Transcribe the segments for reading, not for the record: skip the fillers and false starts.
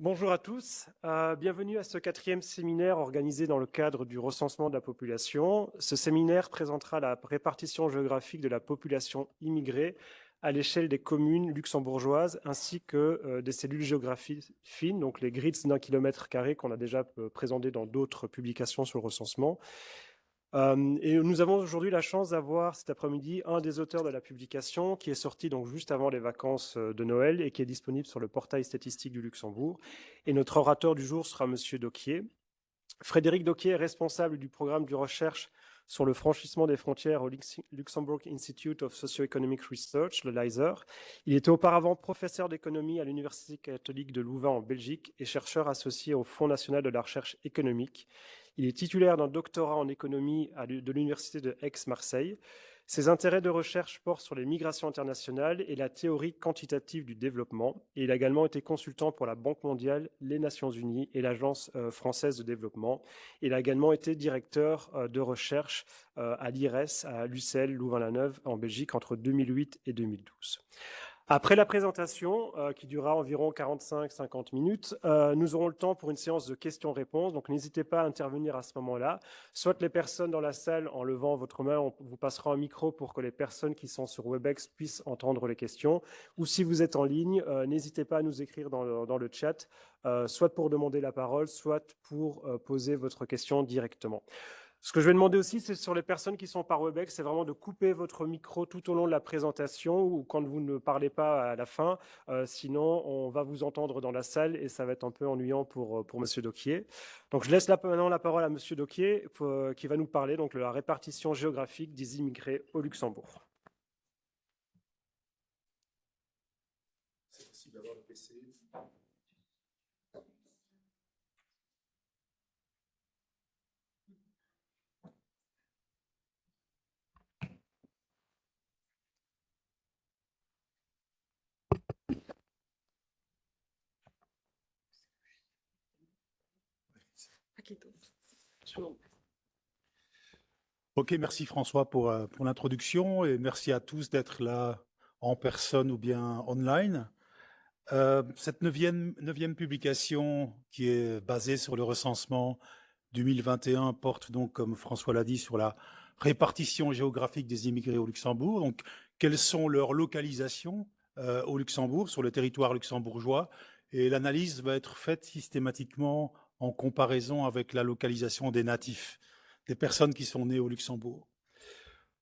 Bonjour à tous, bienvenue à ce 4e séminaire organisé dans le cadre du recensement de la population. Ce séminaire présentera la répartition géographique de la population immigrée à l'échelle des communes luxembourgeoises ainsi que des cellules géographiques fines, donc les grids d'1 km² qu'on a déjà présenté dans d'autres publications sur le recensement. Et nous avons aujourd'hui la chance d'avoir cet après-midi un des auteurs de la publication qui est sorti donc juste avant les vacances de Noël et qui est disponible sur le portail statistique du Luxembourg. Et notre orateur du jour sera Monsieur Dauquier. Frédéric Dauquier est responsable du programme de recherche sur le franchissement des frontières au Luxembourg Institute of Socio-Economic Research, le LISER. Il était auparavant professeur d'économie à l'Université catholique de Louvain en Belgique et chercheur associé au Fonds national de la recherche économique. Il est titulaire d'un doctorat en économie de l'Université de Aix-Marseille. Ses intérêts de recherche portent sur les migrations internationales et la théorie quantitative du développement. Et il a également été consultant pour la Banque mondiale, les Nations unies et l'Agence française de développement. Il a également été directeur de recherche à l'IRES, à l'UCL Louvain-la-Neuve, en Belgique, entre 2008 et 2012. Après la présentation, qui durera environ 45-50 minutes, nous aurons le temps pour une séance de questions-réponses. Donc, n'hésitez pas à intervenir à ce moment-là. Soit les personnes dans la salle, en levant votre main, on vous passera un micro pour que les personnes qui sont sur Webex puissent entendre les questions. Ou si vous êtes en ligne, n'hésitez pas à nous écrire dans le chat, soit pour demander la parole, soit pour poser votre question directement. Ce que je vais demander aussi, c'est sur les personnes qui sont par Webex, c'est vraiment de couper votre micro tout au long de la présentation ou quand vous ne parlez pas à la fin. Sinon, on va vous entendre dans la salle et ça va être un peu ennuyant pour Monsieur Dauquier. Donc, je laisse maintenant la parole à Monsieur Dauquier qui va nous parler donc, de la répartition géographique des immigrés au Luxembourg. C'est possible d'avoir le PC. Ok, merci François pour l'introduction et merci à tous d'être là en personne ou bien online. Cette neuvième publication qui est basée sur le recensement 2021 porte donc, comme François l'a dit, sur la répartition géographique des immigrés au Luxembourg. Donc, quelles sont leurs localisations au Luxembourg, sur le territoire luxembourgeois? Et l'analyse va être faite systématiquement en comparaison avec la localisation des natifs, des personnes qui sont nées au Luxembourg.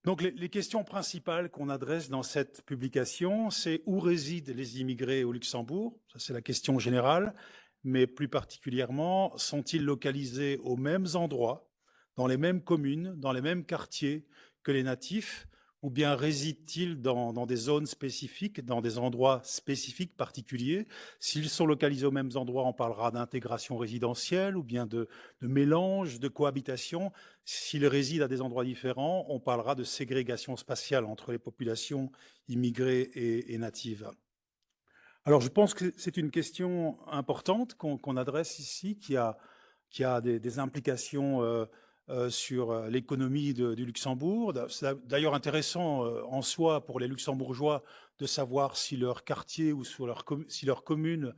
Donc, les questions principales qu'on adresse dans cette publication, c'est où résident les immigrés au Luxembourg? Ça, c'est la question générale. Mais plus particulièrement, sont-ils localisés aux mêmes endroits, dans les mêmes communes, dans les mêmes quartiers que les natifs, ou bien résident-ils dans des zones spécifiques, dans des endroits spécifiques particuliers? S'ils sont localisés aux mêmes endroits, on parlera d'intégration résidentielle ou bien de mélange, de cohabitation. S'ils résident à des endroits différents, on parlera de ségrégation spatiale entre les populations immigrées et natives. Alors, je pense que c'est une question importante qu'on adresse ici, qui a des implications sur l'économie du Luxembourg. C'est d'ailleurs intéressant en soi pour les Luxembourgeois de savoir si leur quartier ou si leurs communes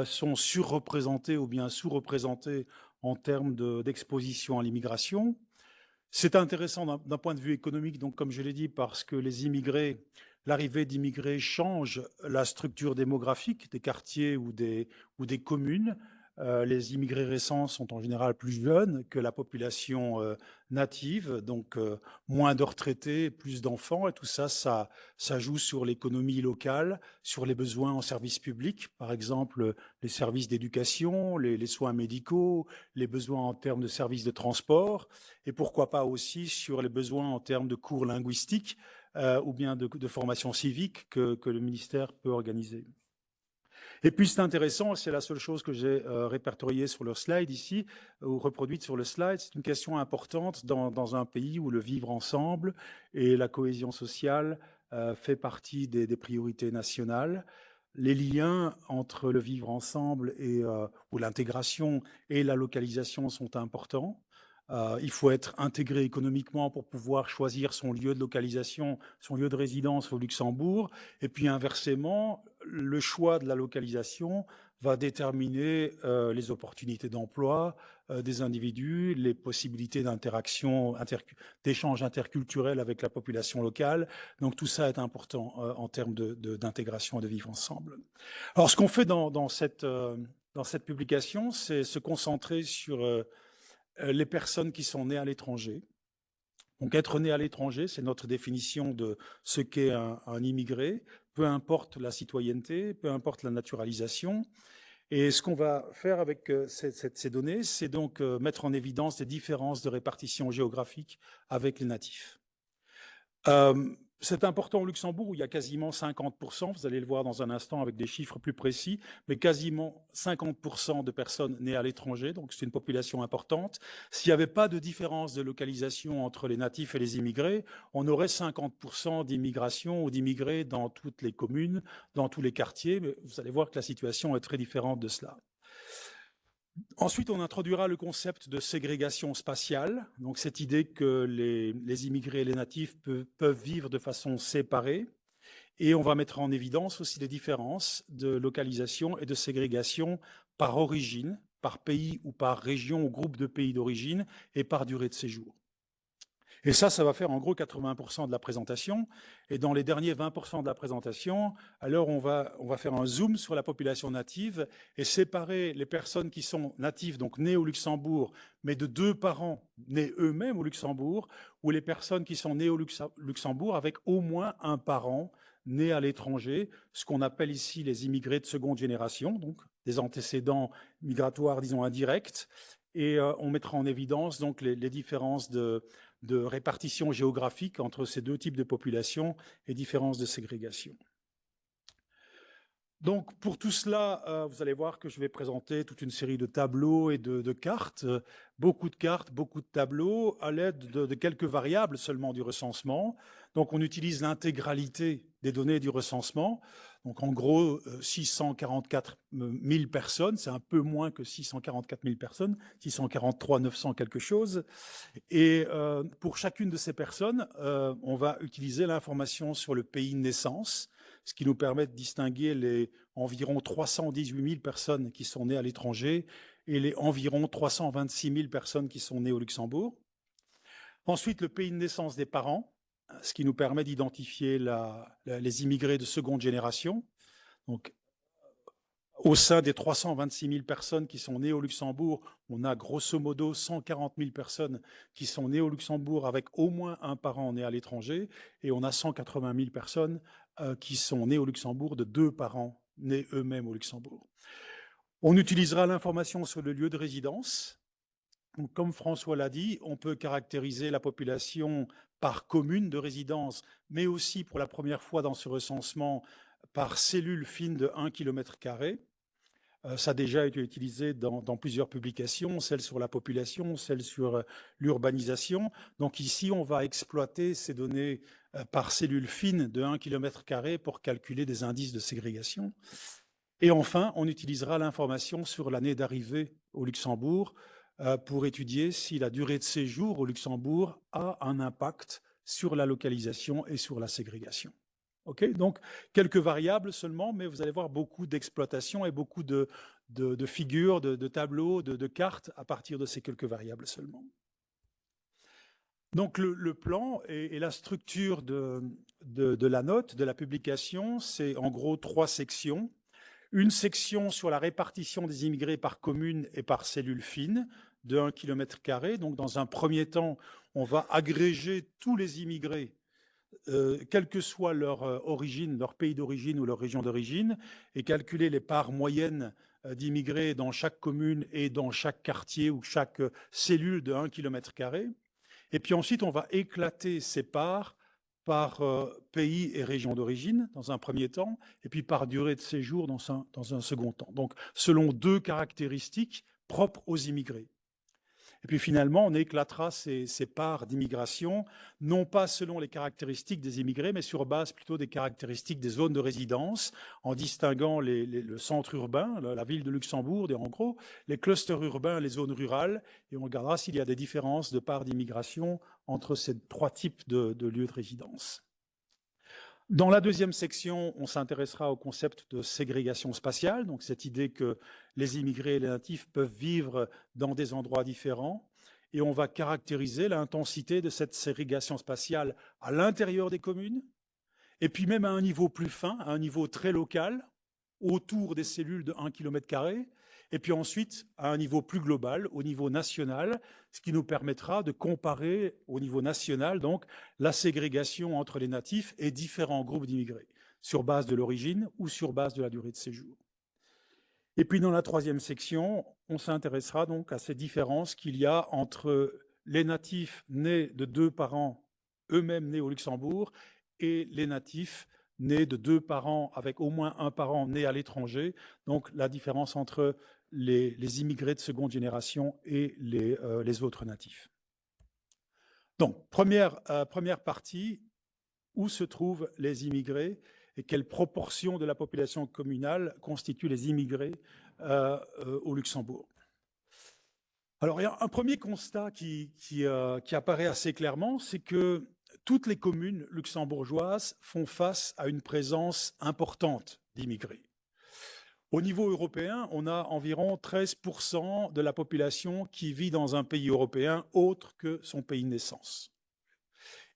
sont surreprésentées ou bien sous-représentées en termes d'exposition à l'immigration. C'est intéressant d'un point de vue économique, donc comme je l'ai dit, parce que l'arrivée d'immigrés change la structure démographique des quartiers ou des communes. Les immigrés récents sont en général plus jeunes que la population native, donc moins de retraités, plus d'enfants, et tout ça, ça joue sur l'économie locale, sur les besoins en services publics, par exemple les services d'éducation, les soins médicaux, les besoins en termes de services de transport, et pourquoi pas aussi sur les besoins en termes de cours linguistiques ou bien de formation civique que le ministère peut organiser. Et puis c'est intéressant, c'est la seule chose que j'ai répertoriée sur le slide ici, ou reproduite sur le slide, c'est une question importante dans un pays où le vivre ensemble et la cohésion sociale fait partie des priorités nationales. Les liens entre le vivre ensemble ou l'intégration et la localisation sont importants. Il faut être intégré économiquement pour pouvoir choisir son lieu de localisation, son lieu de résidence au Luxembourg. Et puis inversement, le choix de la localisation va déterminer les opportunités d'emploi des individus, les possibilités d'interaction, d'échange interculturel avec la population locale. Donc tout ça est important en termes d'intégration et de vivre ensemble. Alors ce qu'on fait dans cette publication, c'est se concentrer sur les personnes qui sont nées à l'étranger. Donc être né à l'étranger, c'est notre définition de ce qu'est un immigré, peu importe la citoyenneté, peu importe la naturalisation. Et ce qu'on va faire avec ces données, c'est donc mettre en évidence des différences de répartition géographique avec les natifs. C'est important au Luxembourg où il y a quasiment 50%, vous allez le voir dans un instant avec des chiffres plus précis, mais quasiment 50% de personnes nées à l'étranger, donc c'est une population importante. S'il n'y avait pas de différence de localisation entre les natifs et les immigrés, on aurait 50% d'immigration ou d'immigrés dans toutes les communes, dans tous les quartiers, mais vous allez voir que la situation est très différente de cela. Ensuite, on introduira le concept de ségrégation spatiale, donc cette idée que les immigrés et les natifs peuvent vivre de façon séparée, et on va mettre en évidence aussi les différences de localisation et de ségrégation par origine, par pays ou par région ou groupe de pays d'origine, et par durée de séjour. Et ça va faire en gros 80% de la présentation. Et dans les derniers 20% de la présentation, alors on va faire un zoom sur la population native et séparer les personnes qui sont natives, donc nées au Luxembourg, mais de 2 parents nés eux-mêmes au Luxembourg, ou les personnes qui sont nées au Luxembourg avec au moins un parent né à l'étranger, ce qu'on appelle ici les immigrés de seconde génération, donc des antécédents migratoires, disons, indirects. Et on mettra en évidence donc les différences de répartition géographique entre ces deux types de populations et différences de ségrégation. Donc pour tout cela, vous allez voir que je vais présenter toute une série de tableaux et de cartes, beaucoup de tableaux à l'aide de quelques variables seulement du recensement. Donc on utilise l'intégralité des données du recensement. Donc en gros, 644 000 personnes, c'est un peu moins que 644 000 personnes, 643 900 quelque chose. Et pour chacune de ces personnes, on va utiliser l'information sur le pays de naissance, ce qui nous permet de distinguer les environ 318 000 personnes qui sont nées à l'étranger et les environ 326 000 personnes qui sont nées au Luxembourg. Ensuite, le pays de naissance des parents, ce qui nous permet d'identifier les immigrés de seconde génération. Donc, au sein des 326 000 personnes qui sont nées au Luxembourg, on a grosso modo 140 000 personnes qui sont nées au Luxembourg avec au moins un parent né à l'étranger, et on a 180 000 personnes qui sont nées au Luxembourg de 2 parents nés eux-mêmes au Luxembourg. On utilisera l'information sur le lieu de résidence. Donc, comme François l'a dit, on peut caractériser la population par commune de résidence, mais aussi pour la première fois dans ce recensement par cellule fine de 1 km². Ça a déjà été utilisé dans plusieurs publications, celle sur la population, celle sur l'urbanisation. Donc ici, on va exploiter ces données par cellule fine de 1 km² pour calculer des indices de ségrégation. Et enfin, on utilisera l'information sur l'année d'arrivée au Luxembourg pour étudier si la durée de séjour au Luxembourg a un impact sur la localisation et sur la ségrégation. Okay, donc, quelques variables seulement, mais vous allez voir beaucoup d'exploitation et beaucoup de figures, de tableaux, de cartes à partir de ces quelques variables seulement. Donc, le plan et la structure de la note, de la publication, c'est en gros 3 sections. Une section sur la répartition des immigrés par commune et par cellule fine de 1 km². Donc, dans un premier temps, on va agréger tous les immigrés quelle que soit leur origine, leur pays d'origine ou leur région d'origine, et calculer les parts moyennes d'immigrés dans chaque commune et dans chaque quartier ou chaque cellule de 1 km². Et puis ensuite, on va éclater ces parts par pays et région d'origine dans un premier temps, et puis par durée de séjour dans un second temps. Donc, selon 2 caractéristiques propres aux immigrés. Et puis finalement, on éclatera ces parts d'immigration, non pas selon les caractéristiques des immigrés, mais sur base plutôt des caractéristiques des zones de résidence, en distinguant le centre urbain, la ville de Luxembourg, en gros, les clusters urbains, les zones rurales, et on regardera s'il y a des différences de parts d'immigration entre ces 3 types de lieux de résidence. Dans la deuxième section, on s'intéressera au concept de ségrégation spatiale, donc cette idée que les immigrés et les natifs peuvent vivre dans des endroits différents. Et on va caractériser l'intensité de cette ségrégation spatiale à l'intérieur des communes, et puis même à un niveau plus fin, à un niveau très local, autour des cellules de 1 km², et puis ensuite à un niveau plus global, au niveau national, ce qui nous permettra de comparer au niveau national donc la ségrégation entre les natifs et différents groupes d'immigrés, sur base de l'origine ou sur base de la durée de séjour. Et puis dans la troisième section, on s'intéressera donc à ces différences qu'il y a entre les natifs nés de 2 parents eux-mêmes nés au Luxembourg et les natifs nés de 2 parents avec au moins un parent né à l'étranger, donc la différence entre les immigrés de seconde génération et les autres natifs. Donc, première partie, où se trouvent les immigrés et quelle proportion de la population communale constitue les immigrés au Luxembourg. Alors, il y a un premier constat qui apparaît assez clairement, c'est que toutes les communes luxembourgeoises font face à une présence importante d'immigrés. Au niveau européen, on a environ 13% de la population qui vit dans un pays européen autre que son pays de naissance.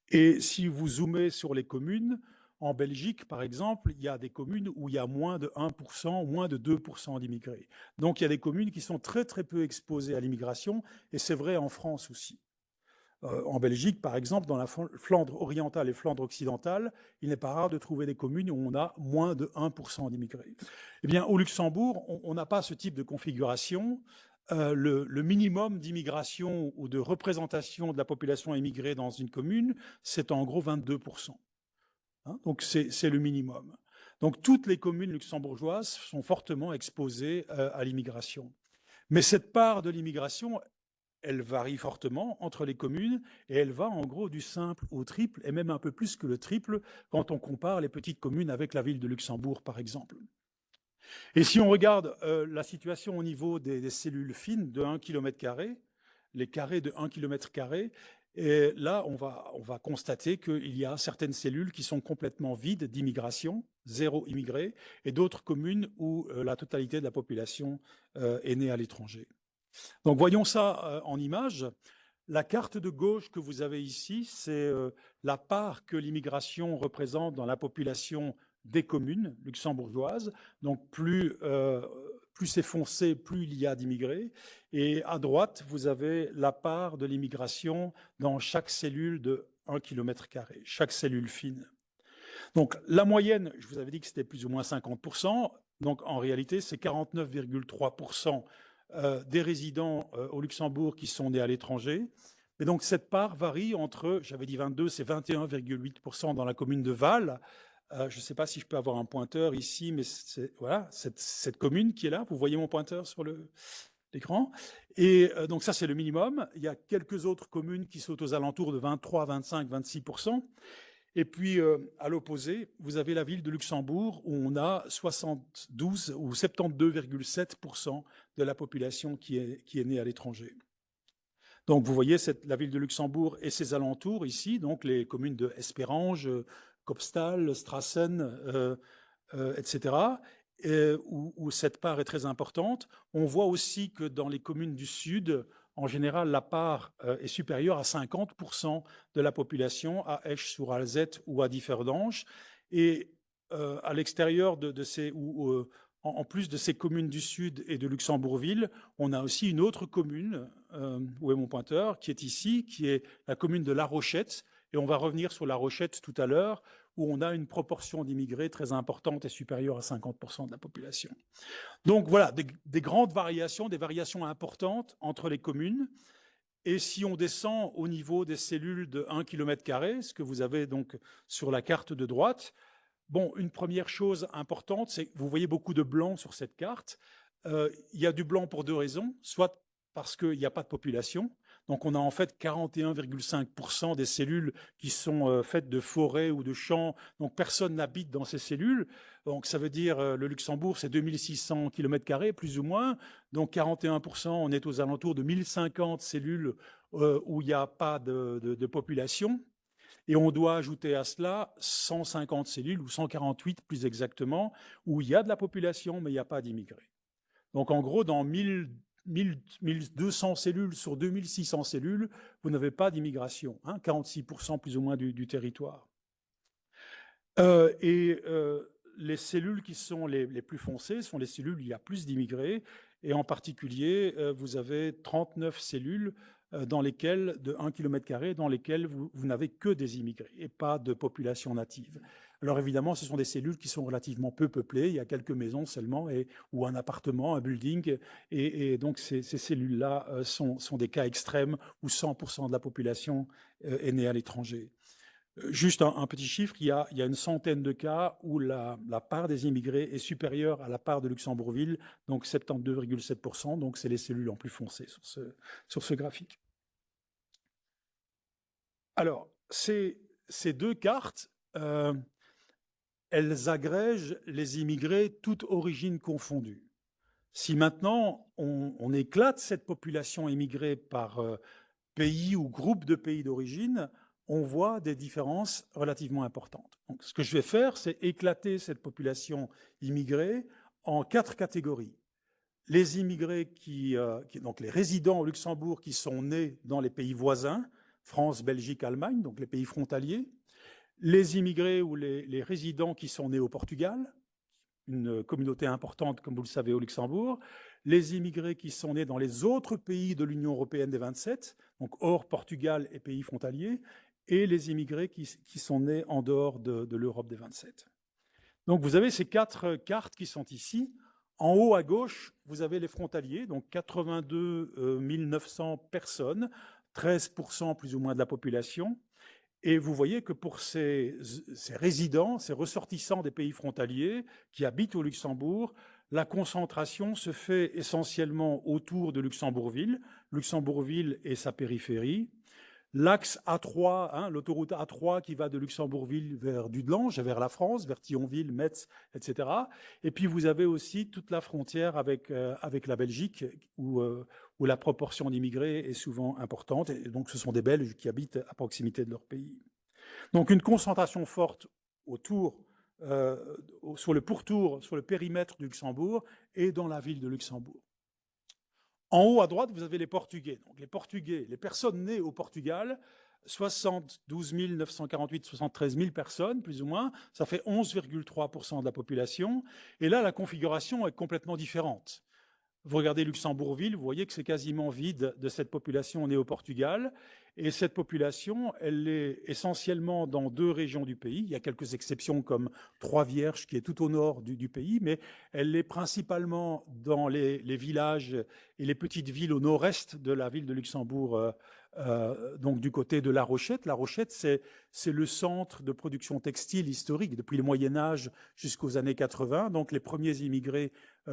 Et si vous zoomez sur les communes, en Belgique, par exemple, il y a des communes où il y a moins de 1%, moins de 2% d'immigrés. Donc il y a des communes qui sont très très peu exposées à l'immigration, et c'est vrai en France aussi. En Belgique, par exemple, dans la Flandre orientale et Flandre occidentale, il n'est pas rare de trouver des communes où on a moins de 1% d'immigrés. Eh bien, au Luxembourg, on n'a pas ce type de configuration. Le minimum d'immigration ou de représentation de la population immigrée dans une commune, c'est en gros 22%. Hein, donc c'est le minimum. Donc toutes les communes luxembourgeoises sont fortement exposées à l'immigration. Mais cette part de l'immigration, elle varie fortement entre les communes et elle va en gros du simple au triple et même un peu plus que le triple quand on compare les petites communes avec la ville de Luxembourg, par exemple. Et si on regarde la situation au niveau des cellules fines de 1 km², les carrés de 1 km², et là, on va constater qu'il y a certaines cellules qui sont complètement vides d'immigration, zéro immigré, et d'autres communes où la totalité de la population est née à l'étranger. Donc voyons ça en image. La carte de gauche que vous avez ici, c'est la part que l'immigration représente dans la population des communes luxembourgeoises. Donc plus c'est foncé, plus il y a d'immigrés. Et à droite, vous avez la part de l'immigration dans chaque cellule de 1 km², chaque cellule fine. Donc la moyenne, je vous avais dit que c'était plus ou moins 50%. Donc en réalité, c'est 49,3% des résidents au Luxembourg qui sont nés à l'étranger. Et donc cette part varie entre, j'avais dit 22, c'est 21,8% dans la commune de Val. Je ne sais pas si je peux avoir un pointeur ici, mais voilà, cette commune qui est là, vous voyez mon pointeur sur l'écran. Et donc ça, c'est le minimum. Il y a quelques autres communes qui sont aux alentours de 23, 25, 26%. Et puis, à l'opposé, vous avez la ville de Luxembourg où on a 72 ou 72,7% de la population qui est née à l'étranger. Donc, vous voyez la ville de Luxembourg et ses alentours ici, donc les communes de Esperange, Kopstal, Strassen, etc., où cette part est très importante. On voit aussi que dans les communes du Sud, en général, la part est supérieure à 50% de la population à Esch-sur-Alzette ou à Differdange. Et à l'extérieur de ces, en plus de ces communes du Sud et de Luxembourgville, on a aussi une autre commune, où est mon pointeur, qui est ici, qui est la commune de La Rochette. Et on va revenir sur La Rochette tout à l'heure, où on a une proportion d'immigrés très importante et supérieure à 50% de la population. Donc voilà, des grandes variations, des variations importantes entre les communes. Et si on descend au niveau des cellules de 1 km², ce que vous avez donc sur la carte de droite, bon, une première chose importante, c'est que vous voyez beaucoup de blanc sur cette carte. Il y a du blanc pour deux raisons, soit parce qu'il n'y a pas de population. Donc on a en fait 41,5% des cellules qui sont faites de forêts ou de champs. Donc personne n'habite dans ces cellules. Donc ça veut dire le Luxembourg, c'est 2600 km², plus ou moins. Donc 41%, on est aux alentours de 1050 cellules où il n'y a pas de population. Et on doit ajouter à cela 150 cellules, ou 148 plus exactement, où il y a de la population, mais il n'y a pas d'immigrés. Donc en gros, dans 1200 cellules sur 2600 cellules, vous n'avez pas d'immigration, 46% plus ou moins du territoire. Les cellules qui sont les plus foncées sont les cellules où il y a plus d'immigrés, et en particulier, vous avez 39 cellules dans lesquelles, de 1 km², dans lesquelles vous n'avez que des immigrés et pas de population native. Alors évidemment, ce sont des cellules qui sont relativement peu peuplées, il y a quelques maisons seulement, ou un appartement, un building, et donc ces cellules-là sont des cas extrêmes où 100% de la population est née à l'étranger. Juste un petit chiffre, il y a une centaine de cas où la part des immigrés est supérieure à la part de Luxembourgville, donc 72,7%, donc c'est les cellules en plus foncées sur ce graphique. Alors, ces deux cartes, elles agrègent les immigrés toutes origines confondues. Si maintenant on éclate cette population immigrée par pays ou groupe de pays d'origine, on voit des différences relativement importantes. Donc, ce que je vais faire, c'est éclater cette population immigrée en 4 catégories. Les immigrés donc les résidents au Luxembourg qui sont nés dans les pays voisins, France, Belgique, Allemagne, donc les pays frontaliers. Les immigrés ou les résidents qui sont nés au Portugal, une communauté importante, comme vous le savez, au Luxembourg. Les immigrés qui sont nés dans les autres pays de l'Union européenne des 27, donc hors Portugal et pays frontaliers, et les immigrés qui sont nés en dehors de l'Europe des 27. Donc vous avez ces 4 cartes qui sont ici. En haut à gauche, vous avez les frontaliers, donc 82 900 personnes, 13% plus ou moins de la population. Et vous voyez que pour ces résidents, ces ressortissants des pays frontaliers qui habitent au Luxembourg, la concentration se fait essentiellement autour de Luxembourgville, Luxembourgville et sa périphérie. L'axe A3, l'autoroute A3 qui va de Luxembourgville vers Dudelange, vers la France, vers Thionville, Metz, etc. Et puis vous avez aussi toute la frontière avec la Belgique, où la proportion d'immigrés est souvent importante. Et donc ce sont des Belges qui habitent à proximité de leur pays. Donc une concentration forte autour, sur le pourtour, sur le périmètre du Luxembourg et dans la ville de Luxembourg. En haut à droite, vous avez les Portugais. Donc les Portugais, les personnes nées au Portugal, 72 948, 73 000 personnes, plus ou moins. Ça fait 11,3% de la population. Et là, la configuration est complètement différente. Vous regardez Luxembourgville, vous voyez que c'est quasiment vide de cette population née au Portugal. Et cette population, elle est essentiellement dans 2 régions du pays. Il y a quelques exceptions comme Trois-Vierges, qui est tout au nord du pays, mais elle est principalement dans les villages et les petites villes au nord-est de la ville de Luxembourg, donc du côté de La Rochette. La Rochette, c'est le centre de production textile historique depuis le Moyen-Âge jusqu'aux années 80. Donc les premiers immigrés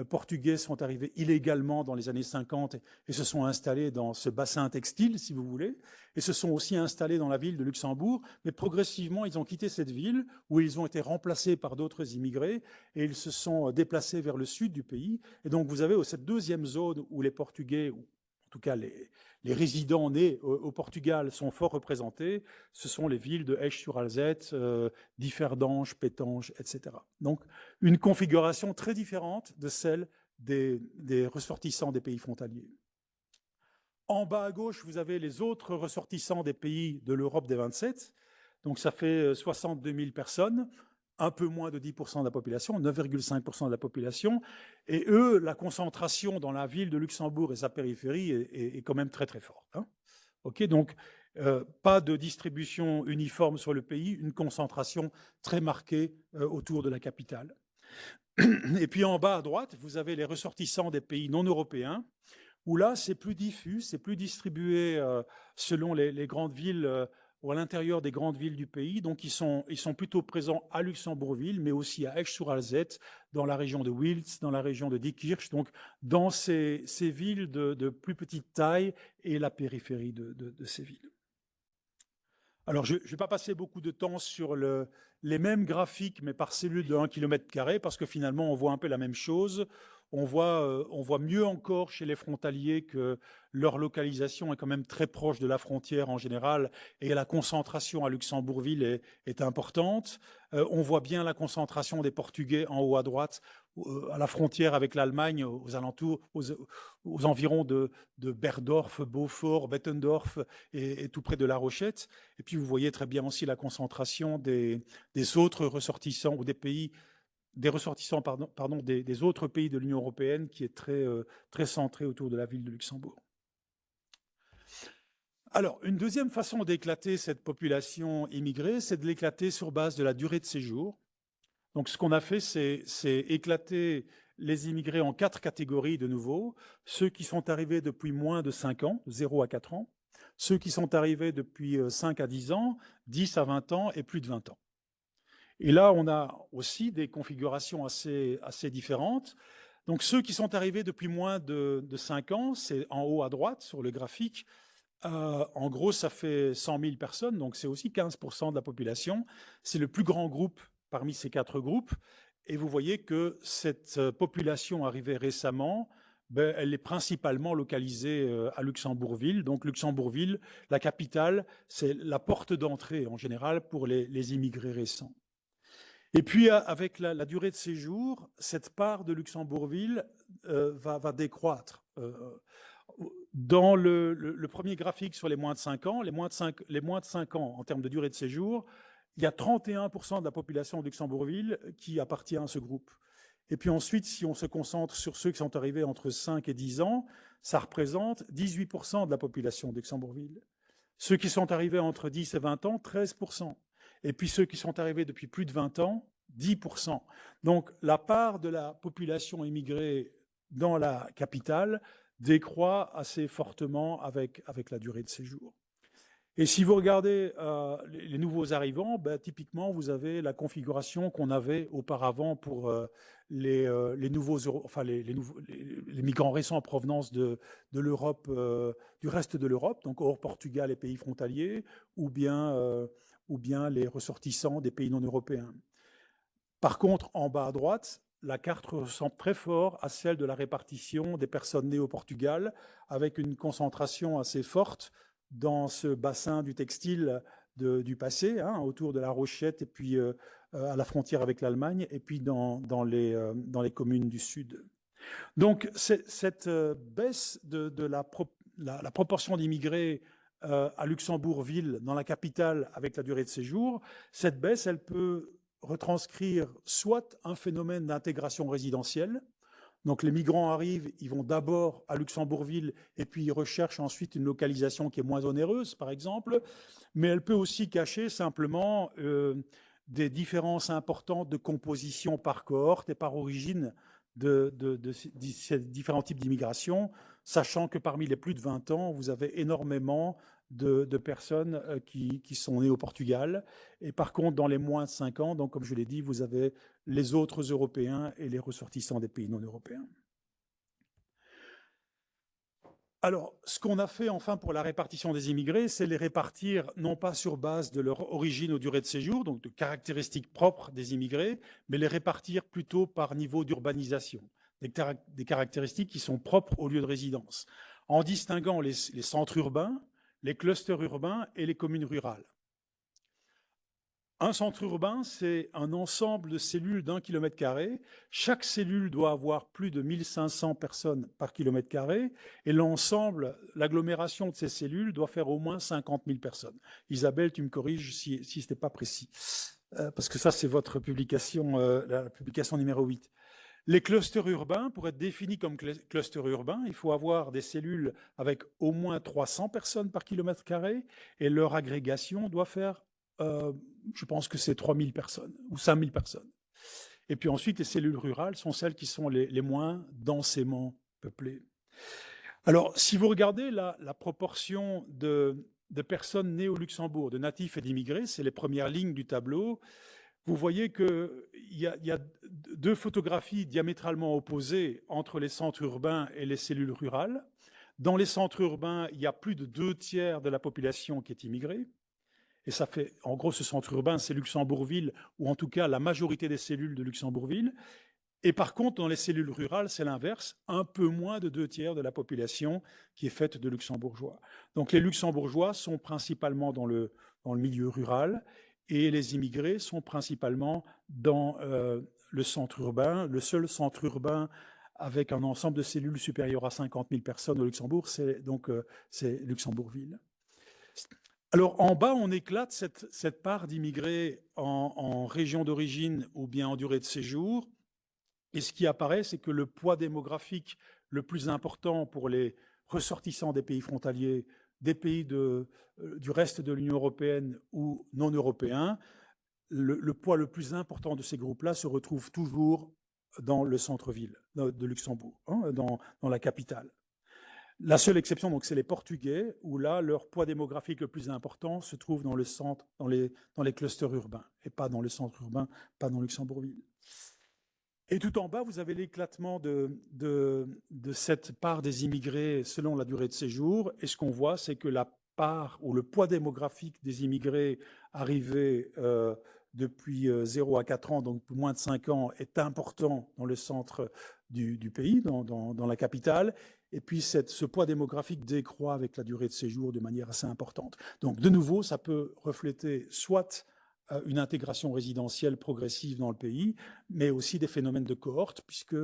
portugais sont arrivés illégalement dans les années 50 et se sont installés dans ce bassin textile, si vous voulez, et se sont aussi installés dans la ville de Luxembourg, mais progressivement, ils ont quitté cette ville où ils ont été remplacés par d'autres immigrés et ils se sont déplacés vers le sud du pays. Et donc, vous avez cette deuxième zone où les Portugais, ou en tout cas les résidents nés au Portugal sont fort représentés. Ce sont les villes de Esch-sur-Alzette, Differdange, Pétange, etc. Donc, une configuration très différente de celle des ressortissants des pays frontaliers. En bas à gauche, vous avez les autres ressortissants des pays de l'Europe des 27. Donc, ça fait 62 000 personnes, un peu moins de 10% de la population, 9,5% de la population. Et eux, la concentration dans la ville de Luxembourg et sa périphérie est quand même très, très forte. Okay, donc, pas de distribution uniforme sur le pays, une concentration très marquée autour de la capitale. Et puis, en bas à droite, vous avez les ressortissants des pays non européens, où là, c'est plus diffus, c'est plus distribué selon les grandes villes ou à l'intérieur des grandes villes du pays. Donc, ils sont plutôt présents à Luxembourgville, mais aussi à Esch-sur-Alzette, dans la région de Wiltz, dans la région de Diekirch, donc dans ces villes de plus petite taille et la périphérie de ces villes. Alors, je ne vais pas passer beaucoup de temps sur les mêmes graphiques, mais par cellule de 1 km², parce que finalement, on voit un peu la même chose. on voit mieux encore chez les frontaliers que leur localisation est quand même très proche de la frontière en général et la concentration à Luxembourgville est importante. On voit bien la concentration des Portugais en haut à droite, à la frontière avec l'Allemagne, aux alentours, aux environs de Berdorf, Beaufort, Bettendorf et tout près de La Rochette. Et puis vous voyez très bien aussi la concentration des autres ressortissants ou des ressortissants des autres pays de l'Union européenne qui est très centré autour de la ville de Luxembourg. Alors, une deuxième façon d'éclater cette population immigrée, c'est de l'éclater sur base de la durée de séjour. Donc, ce qu'on a fait, c'est éclater les immigrés en 4 catégories de nouveau. Ceux qui sont arrivés depuis moins de 5 ans, 0 à 4 ans. Ceux qui sont arrivés depuis 5 à 10 ans, 10 à 20 ans et plus de 20 ans. Et là, on a aussi des configurations assez différentes. Donc, ceux qui sont arrivés depuis moins de 5 ans, c'est en haut à droite sur le graphique. En gros, ça fait 100 000 personnes, donc c'est aussi 15% de la population. C'est le plus grand groupe parmi ces 4 groupes. Et vous voyez que cette population arrivée récemment, elle est principalement localisée à Luxembourgville. Donc Luxembourgville, la capitale, c'est la porte d'entrée en général pour les immigrés récents. Et puis, avec la durée de séjour, cette part de Luxembourgville va décroître. Dans le premier graphique sur les moins de 5 ans, les moins de 5 ans en termes de durée de séjour, il y a 31% de la population de Luxembourgville qui appartient à ce groupe. Et puis ensuite, si on se concentre sur ceux qui sont arrivés entre 5 et 10 ans, ça représente 18% de la population de Luxembourgville. Ceux qui sont arrivés entre 10 et 20 ans, 13%. Et puis ceux qui sont arrivés depuis plus de 20 ans, 10%. Donc la part de la population immigrée dans la capitale décroît assez fortement avec la durée de séjour. Et si vous regardez les nouveaux arrivants, typiquement, vous avez la configuration qu'on avait auparavant pour les migrants récents en provenance de l'Europe, du reste de l'Europe, donc hors Portugal et pays frontaliers, ou bien les ressortissants des pays non européens. Par contre, en bas à droite, la carte ressemble très fort à celle de la répartition des personnes nées au Portugal, avec une concentration assez forte dans ce bassin du textile du passé, autour de La Rochette et puis à la frontière avec l'Allemagne, et puis dans les communes du Sud. Donc, cette baisse de la proportion d'immigrés à Luxembourgville, dans la capitale, avec la durée de séjour, cette baisse, elle peut retranscrire soit un phénomène d'intégration résidentielle. Donc les migrants arrivent, ils vont d'abord à Luxembourgville et puis ils recherchent ensuite une localisation qui est moins onéreuse, par exemple, mais elle peut aussi cacher simplement des différences importantes de composition par cohorte et par origine de ces différents types d'immigration, sachant que parmi les plus de 20 ans, vous avez énormément de personnes qui sont nées au Portugal. Et par contre, dans les moins de 5 ans, donc comme je l'ai dit, vous avez les autres Européens et les ressortissants des pays non européens. Alors, ce qu'on a fait enfin pour la répartition des immigrés, c'est les répartir non pas sur base de leur origine ou durée de séjour, donc de caractéristiques propres des immigrés, mais les répartir plutôt par niveau d'urbanisation, des caractéristiques qui sont propres au lieu de résidence, en distinguant les centres urbains, les clusters urbains et les communes rurales. Un centre urbain, c'est un ensemble de cellules d'1 km². Chaque cellule doit avoir plus de 1500 personnes par km², et l'ensemble, l'agglomération de ces cellules doit faire au moins 50 000 personnes. Isabelle, tu me corriges si ce n'est pas précis, parce que ça, c'est votre publication, la publication numéro 8. Les clusters urbains, pour être définis comme clusters urbains, il faut avoir des cellules avec au moins 300 personnes par km², et leur agrégation doit faire je pense que c'est 3 000 personnes ou 5 000 personnes. Et puis ensuite, les cellules rurales sont celles qui sont les moins densément peuplées. Alors, si vous regardez la proportion de personnes nées au Luxembourg, de natifs et d'immigrés, c'est les premières lignes du tableau, vous voyez qu'il y a 2 photographies diamétralement opposées entre les centres urbains et les cellules rurales. Dans les centres urbains, il y a plus de 2/3 de la population qui est immigrée. Et ça fait, en gros, ce centre urbain, c'est Luxembourgville, ou en tout cas la majorité des cellules de Luxembourgville. Et par contre, dans les cellules rurales, c'est l'inverse, un peu moins de 2/3 de la population qui est faite de luxembourgeois. Donc les luxembourgeois sont principalement dans le milieu rural et les immigrés sont principalement dans le centre urbain. Le seul centre urbain avec un ensemble de cellules supérieur à 50 000 personnes au Luxembourg, c'est Luxembourgville. Alors en bas, on éclate cette part d'immigrés en région d'origine ou bien en durée de séjour. Et ce qui apparaît, c'est que le poids démographique le plus important pour les ressortissants des pays frontaliers, des pays du reste de l'Union européenne ou non européens, le poids le plus important de ces groupes-là se retrouve toujours dans le centre-ville de Luxembourg, hein, dans la capitale. La seule exception, donc, c'est les Portugais, où là, leur poids démographique le plus important se trouve dans le centre, dans les clusters urbains, et pas dans le centre urbain, pas dans Luxembourgville. Et tout en bas, vous avez l'éclatement de cette part des immigrés selon la durée de séjour. Et ce qu'on voit, c'est que la part ou le poids démographique des immigrés arrivés depuis 0 à 4 ans, donc moins de 5 ans, est important dans le centre du pays, dans la capitale. Et puis ce poids démographique décroît avec la durée de séjour de manière assez importante. Donc de nouveau, ça peut refléter soit une intégration résidentielle progressive dans le pays, mais aussi des phénomènes de cohorte, puisque,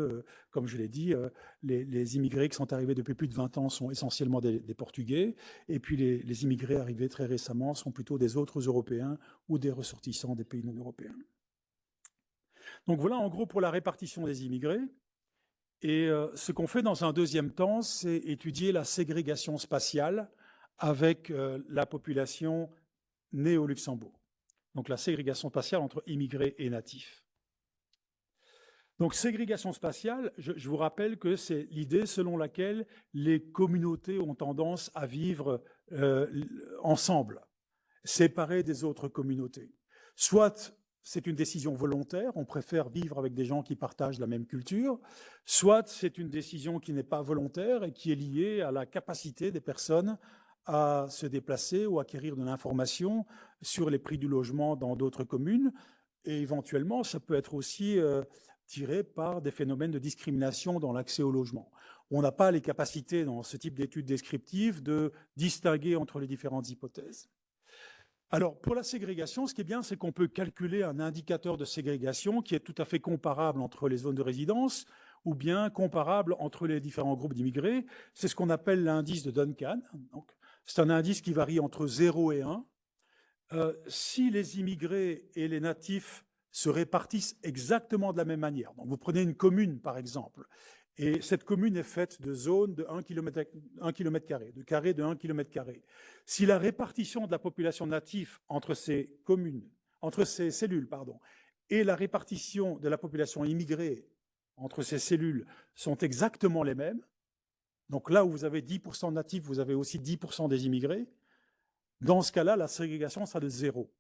comme je l'ai dit, les immigrés qui sont arrivés depuis plus de 20 ans sont essentiellement des Portugais, et puis les immigrés arrivés très récemment sont plutôt des autres Européens ou des ressortissants des pays non européens. Donc voilà en gros pour la répartition des immigrés. Et ce qu'on fait dans un deuxième temps, c'est étudier la ségrégation spatiale avec la population née au Luxembourg. Donc la ségrégation spatiale entre immigrés et natifs. Donc ségrégation spatiale, je vous rappelle que c'est l'idée selon laquelle les communautés ont tendance à vivre ensemble, séparées des autres communautés. Soit c'est une décision volontaire, on préfère vivre avec des gens qui partagent la même culture, soit c'est une décision qui n'est pas volontaire et qui est liée à la capacité des personnes à se déplacer ou acquérir de l'information sur les prix du logement dans d'autres communes. Et éventuellement, ça peut être aussi tiré par des phénomènes de discrimination dans l'accès au logement. On n'a pas les capacités dans ce type d'études descriptives de distinguer entre les différentes hypothèses. Alors, pour la ségrégation, ce qui est bien, c'est qu'on peut calculer un indicateur de ségrégation qui est tout à fait comparable entre les zones de résidence ou bien comparable entre les différents groupes d'immigrés. C'est ce qu'on appelle l'indice de Duncan. C'est un indice qui varie entre 0 et 1. Si les immigrés et les natifs se répartissent exactement de la même manière, donc vous prenez une commune par exemple, et cette commune est faite de zones de 1 km², de carrés de 1 km². Si la répartition de la population native entre ces cellules, et la répartition de la population immigrée entre ces cellules sont exactement les mêmes, donc là où vous avez 10% de natifs, vous avez aussi 10% des immigrés, dans ce cas-là, la ségrégation sera de 0.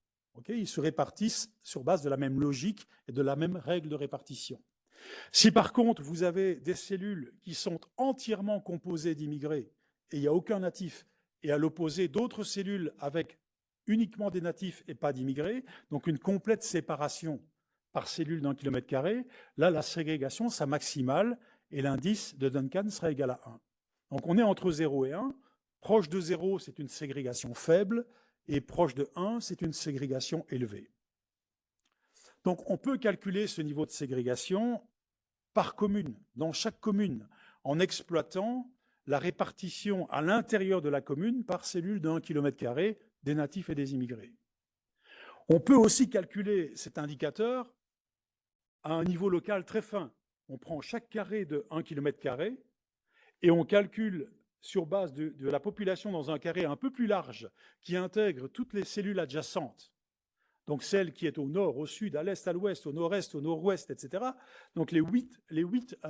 Ils se répartissent sur base de la même logique et de la même règle de répartition. Si par contre, vous avez des cellules qui sont entièrement composées d'immigrés et il n'y a aucun natif, et à l'opposé d'autres cellules avec uniquement des natifs et pas d'immigrés, donc une complète séparation par cellule d'un km², là, la ségrégation sera maximale et l'indice de Duncan sera égal à 1. Donc on est entre 0 et 1. Proche de 0, c'est une ségrégation faible, et proche de 1, c'est une ségrégation élevée. Donc on peut calculer ce niveau de ségrégation par commune, dans chaque commune, en exploitant la répartition à l'intérieur de la commune par cellule de 1 km² des natifs et des immigrés. On peut aussi calculer cet indicateur à un niveau local très fin. On prend chaque carré de 1 km² et on calcule sur base de la population dans un carré un peu plus large qui intègre toutes les cellules adjacentes, donc celle qui est au nord, au sud, à l'est, à l'ouest, au nord-est, au nord-ouest, etc. Donc les 8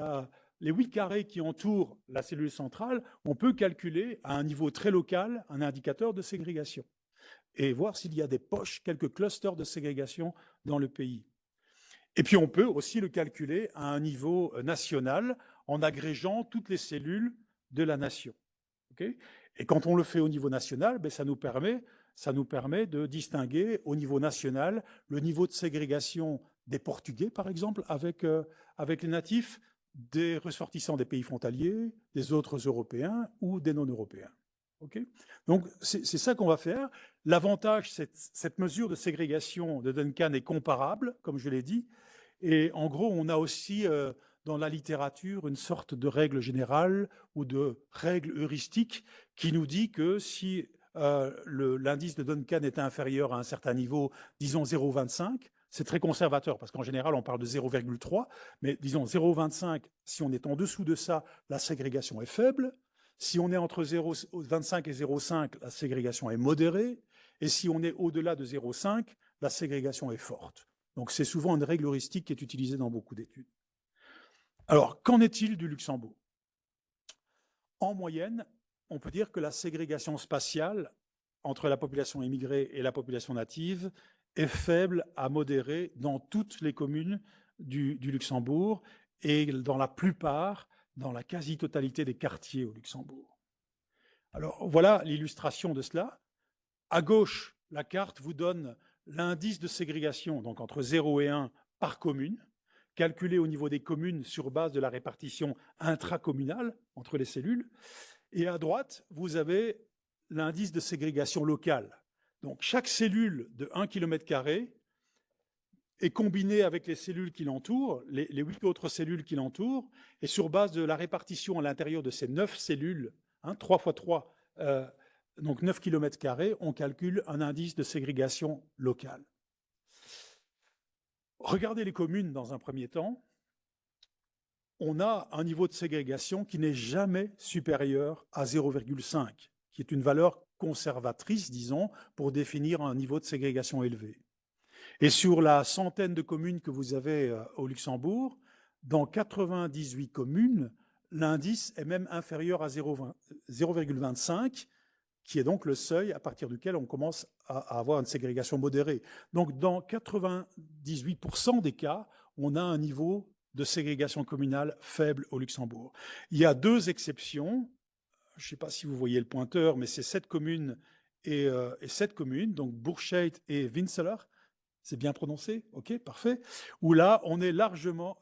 carrés qui entourent la cellule centrale, on peut calculer à un niveau très local un indicateur de ségrégation et voir s'il y a des poches, quelques clusters de ségrégation dans le pays. Et puis on peut aussi le calculer à un niveau national en agrégeant toutes les cellules de la nation. Et quand on le fait au niveau national, ça nous permet de distinguer au niveau national le niveau de ségrégation des Portugais, par exemple, avec les natifs, des ressortissants des pays frontaliers, des autres Européens ou des non-Européens. Okay, donc, c'est ça qu'on va faire. L'avantage, cette mesure de ségrégation de Duncan est comparable, comme je l'ai dit. Et en gros, on a aussi dans la littérature une sorte de règle générale ou de règle heuristique qui nous dit que si l'indice de Duncan est inférieur à un certain niveau, disons 0,25, c'est très conservateur parce qu'en général, on parle de 0,3, mais disons 0,25, si on est en dessous de ça, la ségrégation est faible. Si on est entre 0,25 et 0,5, la ségrégation est modérée. Et si on est au-delà de 0,5, la ségrégation est forte. Donc, c'est souvent une règle heuristique qui est utilisée dans beaucoup d'études. Alors, qu'en est-il du Luxembourg? En moyenne, on peut dire que la ségrégation spatiale entre la population immigrée et la population native est faible à modérée dans toutes les communes du Luxembourg et dans la plupart, dans la quasi-totalité des quartiers au Luxembourg. Alors, voilà l'illustration de cela. À gauche, la carte vous donne l'indice de ségrégation, donc entre 0 et 1 par commune, calculé au niveau des communes sur base de la répartition intracommunale entre les cellules. Et à droite, vous avez l'indice de ségrégation locale. Donc, chaque cellule de 1 km² est combinée avec les cellules qui l'entourent, les 8 autres cellules qui l'entourent, et sur base de la répartition à l'intérieur de ces 9 cellules, 3 x 3, donc 9 km², on calcule un indice de ségrégation locale. Regardez les communes dans un premier temps. On a un niveau de ségrégation qui n'est jamais supérieur à 0,5, qui est une valeur conservatrice, disons, pour définir un niveau de ségrégation élevé. Et sur la centaine de communes que vous avez au Luxembourg, dans 98 communes, l'indice est même inférieur à 0,25, qui est donc le seuil à partir duquel on commence à avoir une ségrégation modérée. Donc, dans 98% des cas, on a un niveau de ségrégation communale faible au Luxembourg. Il y a 2 exceptions. Je ne sais pas si vous voyez le pointeur, mais c'est cette commune et cette commune, donc Bourscheid et Winseler. C'est bien prononcé? OK, parfait. Où là, on est légèrement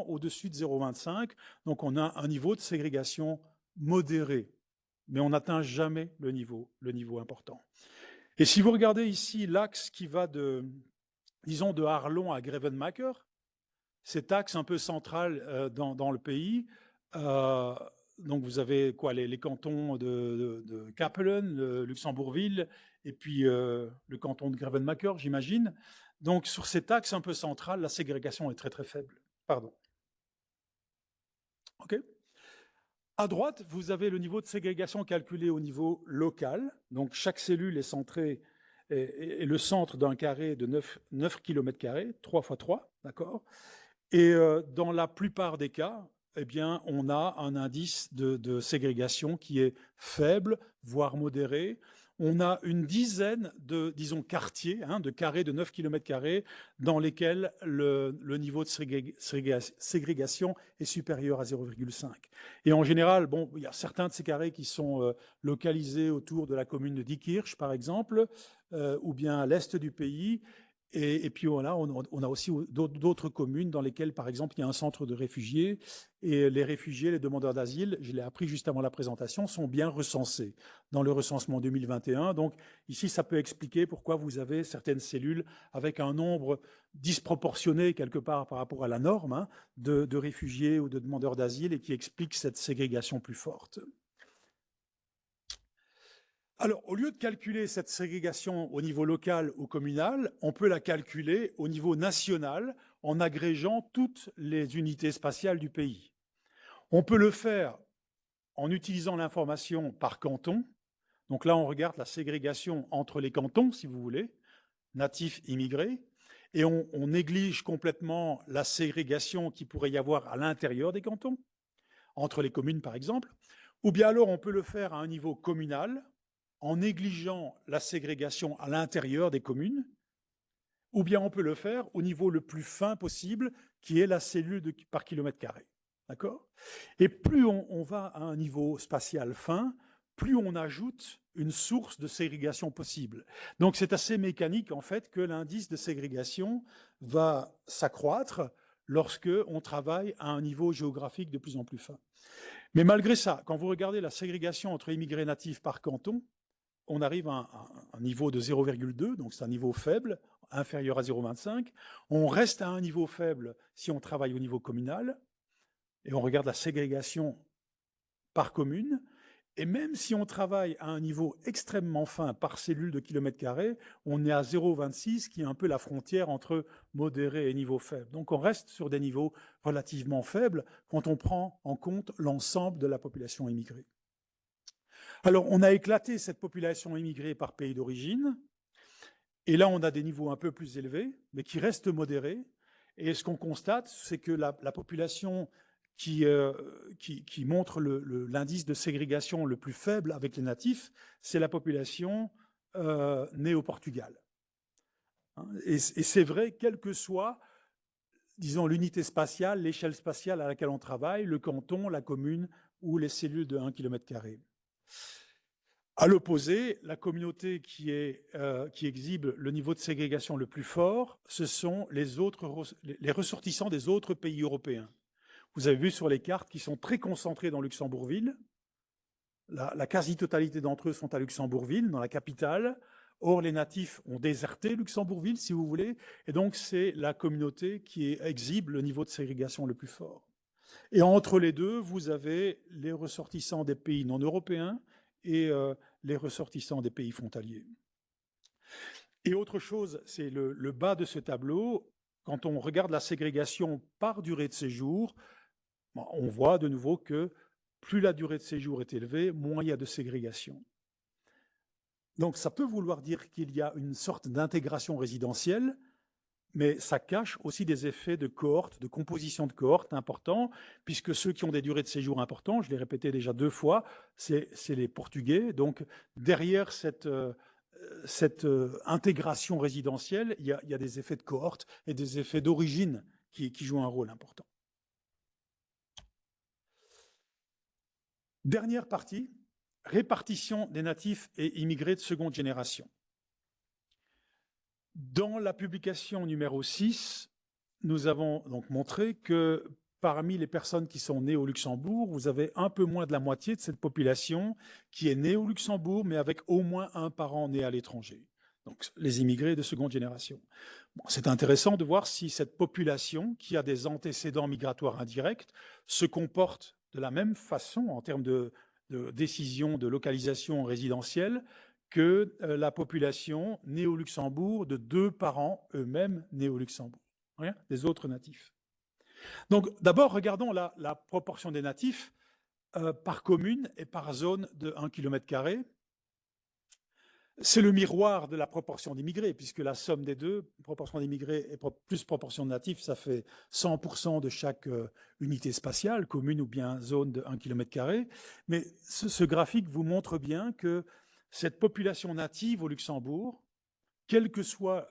au-dessus de 0,25. Donc, on a un niveau de ségrégation modéré. Mais on n'atteint jamais le niveau important. Et si vous regardez ici l'axe qui va de Arlon à Grevenmacher, cet axe un peu central dans le pays, donc vous avez quoi, les cantons de Kapellen, Luxembourgville, et puis le canton de Grevenmacher, j'imagine. Donc sur cet axe un peu central, la ségrégation est très très faible. Pardon. OK. À droite, vous avez le niveau de ségrégation calculé au niveau local. Donc, chaque cellule est centrée et le centre d'un carré de 9 km², 3 x 3, d'accord? Et dans la plupart des cas, eh bien, on a un indice de ségrégation qui est faible, voire modéré. On a une dizaine de, disons, quartiers, de carrés de 9 km² dans lesquels le niveau de ségrégation est supérieur à 0,5. Et en général, bon, il y a certains de ces carrés qui sont localisés autour de la commune de Diekirch, par exemple, ou bien à l'est du pays. Et puis voilà, on a aussi d'autres communes dans lesquelles, par exemple, il y a un centre de réfugiés et les réfugiés, les demandeurs d'asile, je l'ai appris juste avant la présentation, sont bien recensés dans le recensement 2021. Donc ici, ça peut expliquer pourquoi vous avez certaines cellules avec un nombre disproportionné quelque part par rapport à la norme de réfugiés ou de demandeurs d'asile et qui explique cette ségrégation plus forte. Alors, au lieu de calculer cette ségrégation au niveau local ou communal, on peut la calculer au niveau national en agrégeant toutes les unités spatiales du pays. On peut le faire en utilisant l'information par canton. Donc là, on regarde la ségrégation entre les cantons, si vous voulez, natifs, immigrés, et on néglige complètement la ségrégation qu'il pourrait y avoir à l'intérieur des cantons, entre les communes par exemple. Ou bien alors, on peut le faire à un niveau communal, en négligeant la ségrégation à l'intérieur des communes, ou bien on peut le faire au niveau le plus fin possible, qui est la cellule par kilomètre carré. D'accord ? Et plus on va à un niveau spatial fin, plus on ajoute une source de ségrégation possible. Donc c'est assez mécanique en fait que l'indice de ségrégation va s'accroître lorsque on travaille à un niveau géographique de plus en plus fin. Mais malgré ça, quand vous regardez la ségrégation entre immigrés natifs par canton, on arrive à un niveau de 0,2, donc c'est un niveau faible, inférieur à 0,25. On reste à un niveau faible si on travaille au niveau communal, et on regarde la ségrégation par commune. Et même si on travaille à un niveau extrêmement fin par cellule de kilomètre carré, on est à 0,26, qui est un peu la frontière entre modéré et niveau faible. Donc on reste sur des niveaux relativement faibles quand on prend en compte l'ensemble de la population immigrée. Alors on a éclaté cette population immigrée par pays d'origine, et là on a des niveaux un peu plus élevés, mais qui restent modérés. Et ce qu'on constate, c'est que la population qui montre l'indice de ségrégation le plus faible avec les natifs, c'est la population née au Portugal. Et c'est vrai, quelle que soit, disons, l'unité spatiale, l'échelle spatiale à laquelle on travaille, le canton, la commune ou les cellules de 1 km². À l'opposé, la communauté qui exhibe le niveau de ségrégation le plus fort, ce sont les ressortissants des autres pays européens. Vous avez vu sur les cartes qu'ils sont très concentrés dans Luxembourgville. La quasi-totalité d'entre eux sont à Luxembourgville, dans la capitale. Or, les natifs ont déserté Luxembourgville, si vous voulez, et donc c'est la communauté qui exhibe le niveau de ségrégation le plus fort. Et entre les deux, vous avez les ressortissants des pays non européens et les ressortissants des pays frontaliers. Et autre chose, c'est le bas de ce tableau. Quand on regarde la ségrégation par durée de séjour, on voit de nouveau que plus la durée de séjour est élevée, moins il y a de ségrégation. Donc ça peut vouloir dire qu'il y a une sorte d'intégration résidentielle, mais ça cache aussi des effets de cohorte, de composition de cohorte importants, puisque ceux qui ont des durées de séjour importantes, je l'ai répété déjà 2 fois, c'est les Portugais. Donc derrière cette intégration résidentielle, il y a des effets de cohorte et des effets d'origine qui jouent un rôle important. Dernière partie, répartition des natifs et immigrés de seconde génération. Dans la publication numéro 6, nous avons donc montré que parmi les personnes qui sont nées au Luxembourg, vous avez un peu moins de la moitié de cette population qui est née au Luxembourg, mais avec au moins un parent né à l'étranger. Donc les immigrés de seconde génération. Bon, c'est intéressant de voir si cette population, qui a des antécédents migratoires indirects, se comporte de la même façon en termes de décision de localisation résidentielle que la population née au Luxembourg de 2 parents eux-mêmes nés au Luxembourg, des autres natifs. Donc d'abord, regardons la proportion des natifs par commune et par zone de 1 km². C'est le miroir de la proportion d'immigrés, puisque la somme des deux, proportion d'immigrés et plus proportion de natifs, ça fait 100% de chaque unité spatiale, commune ou bien zone de 1 km². Mais ce graphique vous montre bien que cette population native au Luxembourg, quel que soit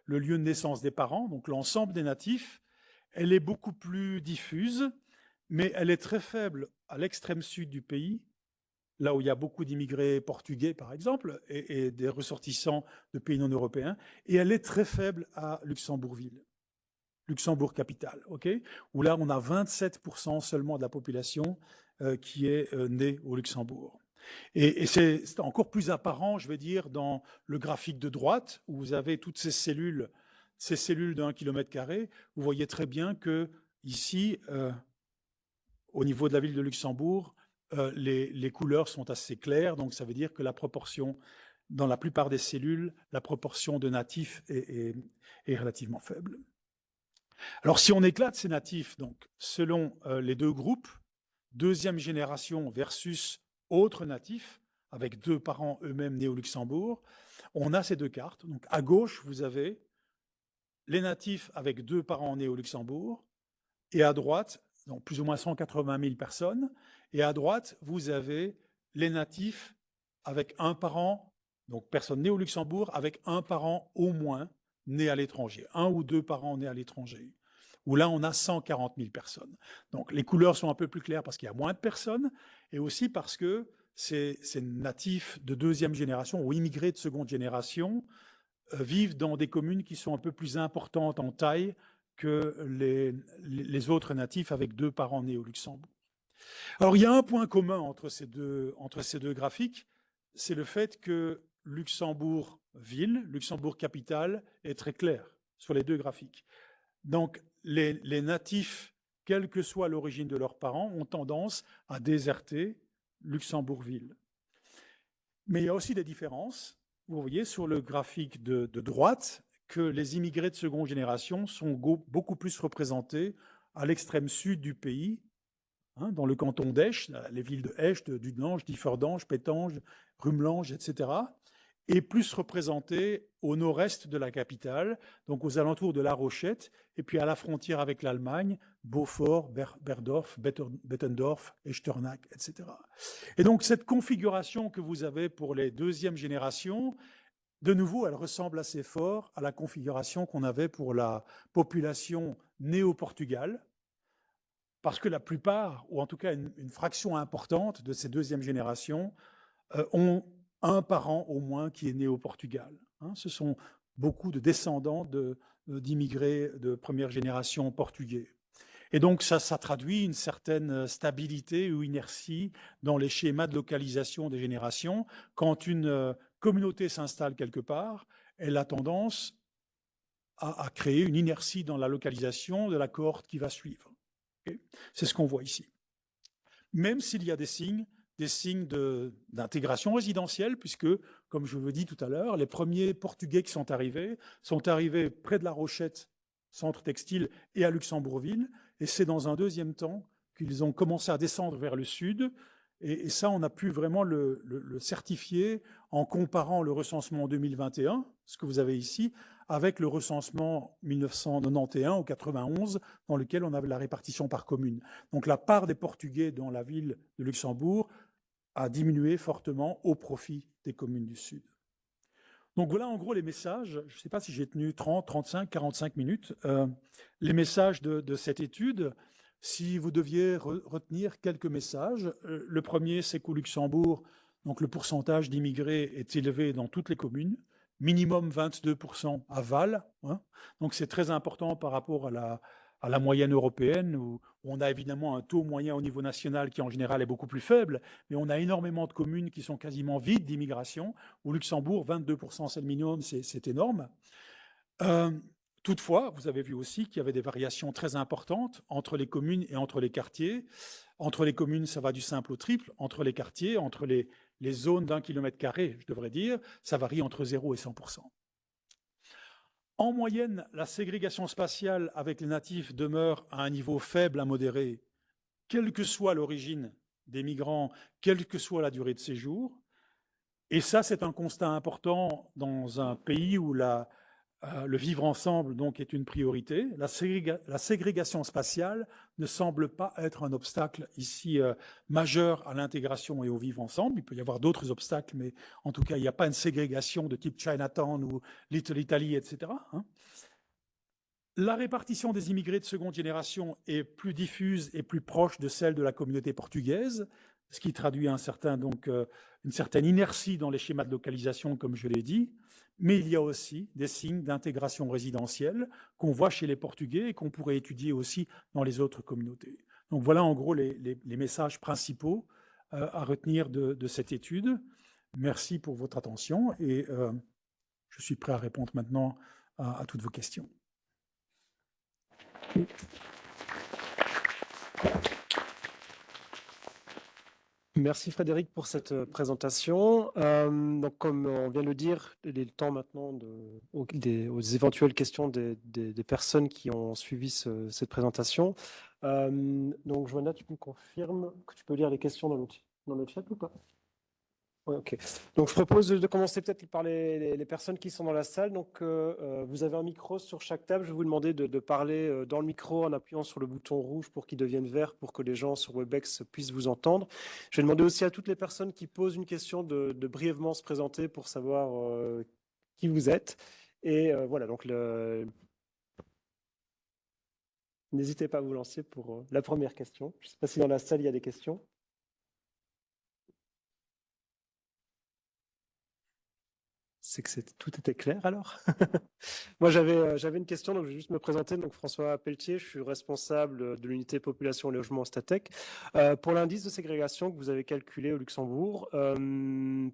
le lieu de naissance des parents, donc l'ensemble des natifs, elle est beaucoup plus diffuse, mais elle est très faible à l'extrême sud du pays, là où il y a beaucoup d'immigrés portugais, par exemple, et des ressortissants de pays non européens, et elle est très faible à Luxembourgville, Luxembourg-Capitale, où là, on a 27% seulement de la population qui est née au Luxembourg. Et c'est encore plus apparent, je vais dire, dans le graphique de droite, où vous avez toutes ces cellules de 1 km². Vous voyez très bien que ici, au niveau de la ville de Luxembourg, les couleurs sont assez claires, donc ça veut dire que la proportion, dans la plupart des cellules, la proportion de natifs est relativement faible. Alors si on éclate ces natifs, donc selon les deux groupes, deuxième génération versus autres natifs, avec 2 parents eux-mêmes nés au Luxembourg, on a ces 2 cartes. Donc à gauche, vous avez les natifs avec 2 parents nés au Luxembourg, et à droite, donc plus ou moins 180 000 personnes, et à droite, vous avez les natifs avec un parent, donc personne née au Luxembourg, avec un parent au moins né à l'étranger, 1 ou 2 parents nés à l'étranger, où là, on a 140 000 personnes. Donc les couleurs sont un peu plus claires parce qu'il y a moins de personnes, et aussi parce que ces natifs de deuxième génération ou immigrés de seconde génération vivent dans des communes qui sont un peu plus importantes en taille que les autres natifs avec 2 parents nés au Luxembourg. Alors, il y a un point commun entre ces deux graphiques, c'est le fait que Luxembourg-Ville, Luxembourg-Capitale, est très clair sur les 2 graphiques. Donc, les natifs, quelle que soit l'origine de leurs parents, ont tendance à déserter Luxembourg-Ville. Mais il y a aussi des différences. Vous voyez sur le graphique de droite que les immigrés de seconde génération sont beaucoup plus représentés à l'extrême sud du pays, dans le canton d'Esch, les villes de Esch, de Dudelange, Differdange, Pétange, Rumelange, etc., et plus représentés au nord-est de la capitale, donc aux alentours de La Rochette, et puis à la frontière avec l'Allemagne, Beaufort, Berdorf, Bettendorf, Echternach, etc. Et donc cette configuration que vous avez pour les deuxièmes générations, de nouveau, elle ressemble assez fort à la configuration qu'on avait pour la population née au Portugal, parce que la plupart, ou en tout cas une fraction importante de ces deuxièmes générations, ont un parent au moins qui est né au Portugal. Ce sont beaucoup de descendants d'immigrés de première génération portugais. Et donc ça traduit une certaine stabilité ou inertie dans les schémas de localisation des générations. Quand une communauté s'installe quelque part, elle a tendance à créer une inertie dans la localisation de la cohorte qui va suivre. C'est ce qu'on voit ici. Même s'il y a des signes d'intégration résidentielle, puisque, comme je vous l'ai dit tout à l'heure, les premiers Portugais qui sont arrivés près de La Rochette, centre textile, et à Luxembourgville, et c'est dans un deuxième temps qu'ils ont commencé à descendre vers le sud, et ça, on a pu vraiment le certifier en comparant le recensement 2021, ce que vous avez ici, avec le recensement 1991 ou 91, dans lequel on avait la répartition par commune. Donc la part des Portugais dans la ville de Luxembourg a diminué fortement au profit des communes du Sud. Donc voilà en gros les messages, je ne sais pas si j'ai tenu 30, 35, 45 minutes, les messages de cette étude. Si vous deviez retenir quelques messages, le premier c'est qu'au Luxembourg, donc le pourcentage d'immigrés est élevé dans toutes les communes, minimum 22% à Val, donc c'est très important par rapport à la moyenne européenne, où on a évidemment un taux moyen au niveau national qui en général est beaucoup plus faible, mais on a énormément de communes qui sont quasiment vides d'immigration. Au Luxembourg, 22% c'est le minimum, c'est énorme. Toutefois, vous avez vu aussi qu'il y avait des variations très importantes entre les communes et entre les quartiers. Entre les communes, ça va du simple au triple. Entre les quartiers, entre les zones d'1 km², je devrais dire, ça varie entre 0 et 100%. En moyenne, la ségrégation spatiale avec les natifs demeure à un niveau faible à modéré, quelle que soit l'origine des migrants, quelle que soit la durée de séjour. Et ça, c'est un constat important dans un pays où le vivre ensemble donc, est une priorité. La ségrégation spatiale ne semble pas être un obstacle ici majeur à l'intégration et au vivre ensemble. Il peut y avoir d'autres obstacles, mais en tout cas, il n'y a pas une ségrégation de type Chinatown ou Little Italy, etc. La répartition des immigrés de seconde génération est plus diffuse et plus proche de celle de la communauté portugaise, ce qui traduit une certaine inertie dans les schémas de localisation, comme je l'ai dit. Mais il y a aussi des signes d'intégration résidentielle qu'on voit chez les Portugais et qu'on pourrait étudier aussi dans les autres communautés. Donc voilà en gros les messages principaux à retenir de cette étude. Merci pour votre attention et je suis prêt à répondre maintenant à toutes vos questions. Merci Frédéric pour cette présentation. Donc, comme on vient de le dire, il est le temps maintenant aux éventuelles questions des personnes qui ont suivi cette présentation. Donc, Joanna, tu me confirmes que tu peux lire les questions dans le chat ou pas? Oui, ok. Donc, je propose de commencer peut-être par les personnes qui sont dans la salle. Donc, vous avez un micro sur chaque table. Je vais vous demander de parler dans le micro en appuyant sur le bouton rouge pour qu'il devienne vert, pour que les gens sur Webex puissent vous entendre. Je vais demander aussi à toutes les personnes qui posent une question de brièvement se présenter pour savoir qui vous êtes. Et voilà, donc n'hésitez pas à vous lancer pour la première question. Je ne sais pas si dans la salle, il y a des questions. c'est que tout était clair alors. Moi, j'avais une question, donc je vais juste me présenter. Donc, François Pelletier, je suis responsable de l'unité population et logement Statec. Pour l'indice de ségrégation que vous avez calculé au Luxembourg,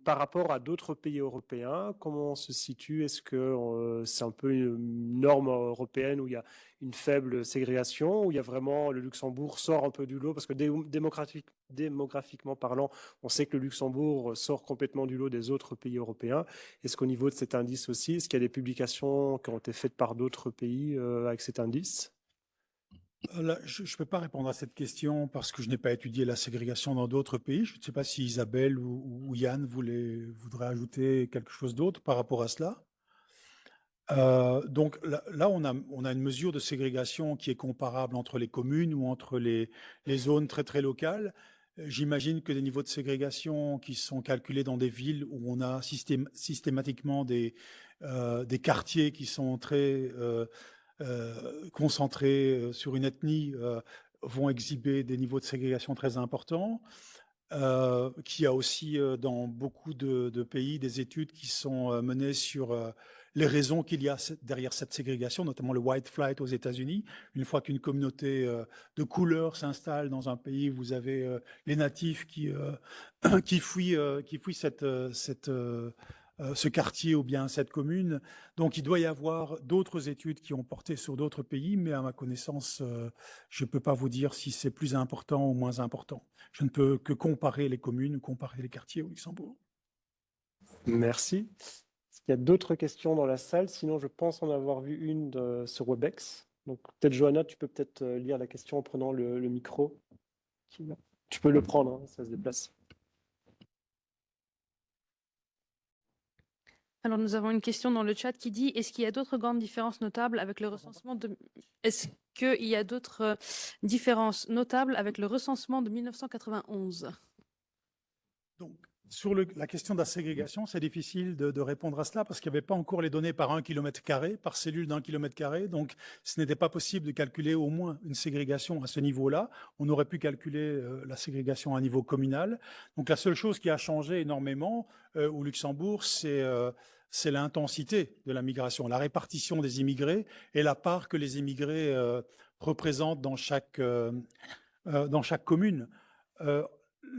par rapport à d'autres pays européens, comment on se situe? Est-ce que c'est un peu une norme européenne où il y a une faible ségrégation, où il y a vraiment le Luxembourg sort un peu du lot? Parce que démographiquement parlant, on sait que le Luxembourg sort complètement du lot des autres pays européens. Est-ce qu'au niveau de cet indice aussi, est-ce qu'il y a des publications qui ont été faites par d'autres pays avec cet indice? Là, je ne peux pas répondre à cette question parce que je n'ai pas étudié la ségrégation dans d'autres pays. Je ne sais pas si Isabelle ou Yann voudraient ajouter quelque chose d'autre par rapport à cela. Donc là, on a une mesure de ségrégation qui est comparable entre les communes ou entre les zones très très locales. J'imagine que des niveaux de ségrégation qui sont calculés dans des villes où on a systématiquement des quartiers qui sont très concentrés sur une ethnie vont exhiber des niveaux de ségrégation très importants. Qu'il y a aussi dans beaucoup de pays des études qui sont menées sur les raisons qu'il y a derrière cette ségrégation, notamment le white flight aux États-Unis. Une fois qu'une communauté de couleur s'installe dans un pays, vous avez les natifs qui fuient ce quartier ou bien cette commune. Donc, il doit y avoir d'autres études qui ont porté sur d'autres pays, mais à ma connaissance, je ne peux pas vous dire si c'est plus important ou moins important. Je ne peux que comparer les communes ou comparer les quartiers au Luxembourg. Merci. Est-ce qu'il y a d'autres questions dans la salle? Sinon, je pense en avoir vu une sur Webex. Donc, peut-être, Johanna, tu peux peut-être lire la question en prenant le micro. Tu peux le prendre, hein, ça se déplace. Alors, nous avons une question dans le chat qui dit: est-ce qu'il y a d'autres grandes différences notables avec le recensement de... Est-ce qu'il y a d'autres différences notables avec le recensement de 1991? Donc, sur la question de la ségrégation, c'est difficile de répondre à cela parce qu'il n'y avait pas encore les données par 1 km², par cellule d'1 km². Donc, ce n'était pas possible de calculer au moins une ségrégation à ce niveau-là. On aurait pu calculer la ségrégation à niveau communal. Donc, la seule chose qui a changé énormément au Luxembourg, c'est l'intensité de la migration, la répartition des immigrés et la part que les immigrés représentent dans chaque commune.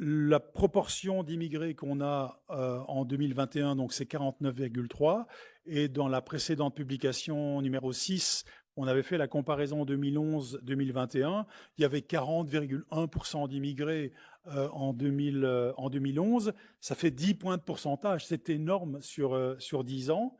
La proportion d'immigrés qu'on a en 2021, donc c'est 49,3. Et dans la précédente publication numéro 6, on avait fait la comparaison 2011-2021. Il y avait 40,1% d'immigrés en 2011. Ça fait 10 points de pourcentage. C'est énorme sur 10 ans.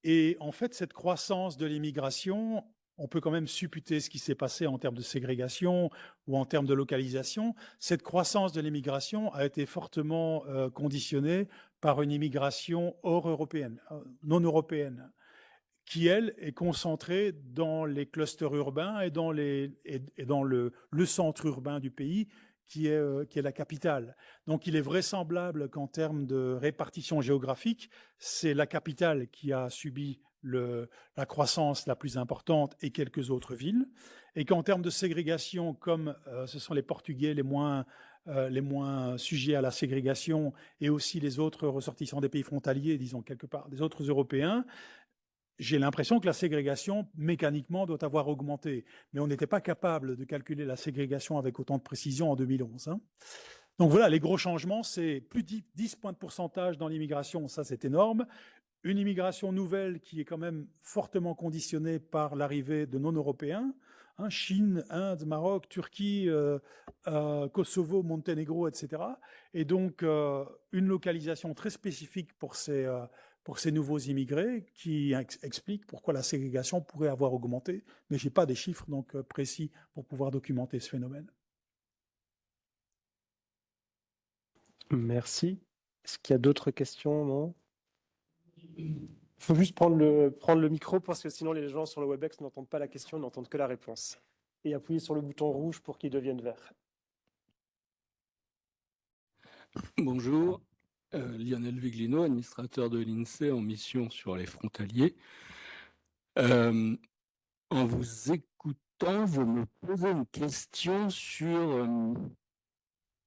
Et en fait, cette croissance de l'immigration, on peut quand même supputer ce qui s'est passé en termes de ségrégation ou en termes de localisation. Cette croissance de l'immigration a été fortement conditionnée par une immigration hors européenne, non européenne, qui, elle, est concentrée dans les clusters urbains et dans le centre urbain du pays, qui est la capitale. Donc, il est vraisemblable qu'en termes de répartition géographique, c'est la capitale qui a subi la croissance la plus importante et quelques autres villes, et qu'en termes de ségrégation, comme ce sont les Portugais les moins sujets à la ségrégation et aussi les autres ressortissants des pays frontaliers, disons quelque part, des autres Européens, j'ai l'impression que la ségrégation, mécaniquement, doit avoir augmenté. Mais on n'était pas capable de calculer la ségrégation avec autant de précision en 2011. Hein. Donc voilà, les gros changements, c'est plus de 10 points de pourcentage dans l'immigration, ça c'est énorme. Une immigration nouvelle qui est quand même fortement conditionnée par l'arrivée de non-européens, hein, Chine, Inde, Maroc, Turquie, Kosovo, Monténégro, etc. Et donc, une localisation très spécifique pour ces nouveaux immigrés qui explique pourquoi la ségrégation pourrait avoir augmenté, mais je n'ai pas des chiffres donc précis pour pouvoir documenter ce phénomène. Merci. Est-ce qu'il y a d'autres questions? Non. Il faut juste prendre le micro parce que sinon les gens sur le Webex n'entendent pas la question, n'entendent que la réponse. Et appuyer sur le bouton rouge pour qu'il devienne vert. Bonjour, Lionel Viglino, administrateur de l'INSEE en mission sur les frontaliers. En vous écoutant, vous me posez une question sur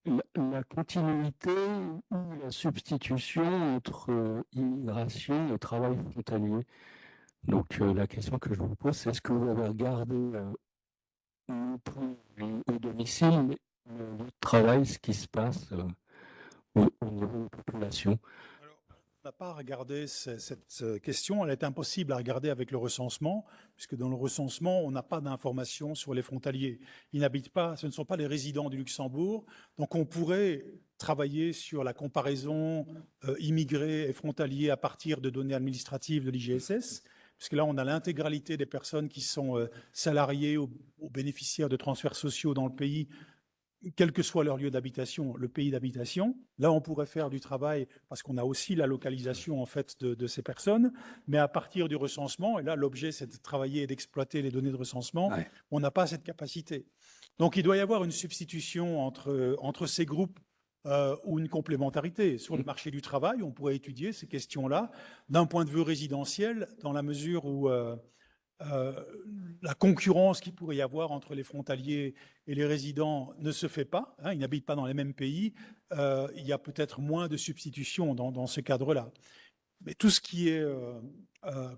La continuité ou la substitution entre immigration et travail frontalier. Donc la question que je vous pose, c'est est-ce que vous avez regardé non plus au domicile, mais le travail, ce qui se passe au niveau de la population? Alors, on n'a pas regardé cette question, elle est impossible à regarder avec le recensement, puisque dans le recensement, on n'a pas d'informations sur les frontaliers. Ils n'habitent pas, ce ne sont pas les résidents du Luxembourg, donc on pourrait travailler sur la comparaison immigrés et frontaliers à partir de données administratives de l'IGSS, puisque là, on a l'intégralité des personnes qui sont salariées ou bénéficiaires de transferts sociaux dans le pays, quel que soit leur lieu d'habitation, le pays d'habitation. Là, on pourrait faire du travail parce qu'on a aussi la localisation en fait de ces personnes, mais à partir du recensement, et là l'objet c'est de travailler et d'exploiter les données de recensement, Ouais. on n'a pas cette capacité. Donc il doit y avoir une substitution entre ces groupes ou une complémentarité. Sur le marché du travail, on pourrait étudier ces questions-là d'un point de vue résidentiel, dans la mesure où la concurrence qu'il pourrait y avoir entre les frontaliers et les résidents ne se fait pas, hein, ils n'habitent pas dans les mêmes pays, il y a peut-être moins de substitution dans ce cadre-là. Mais tout ce qui est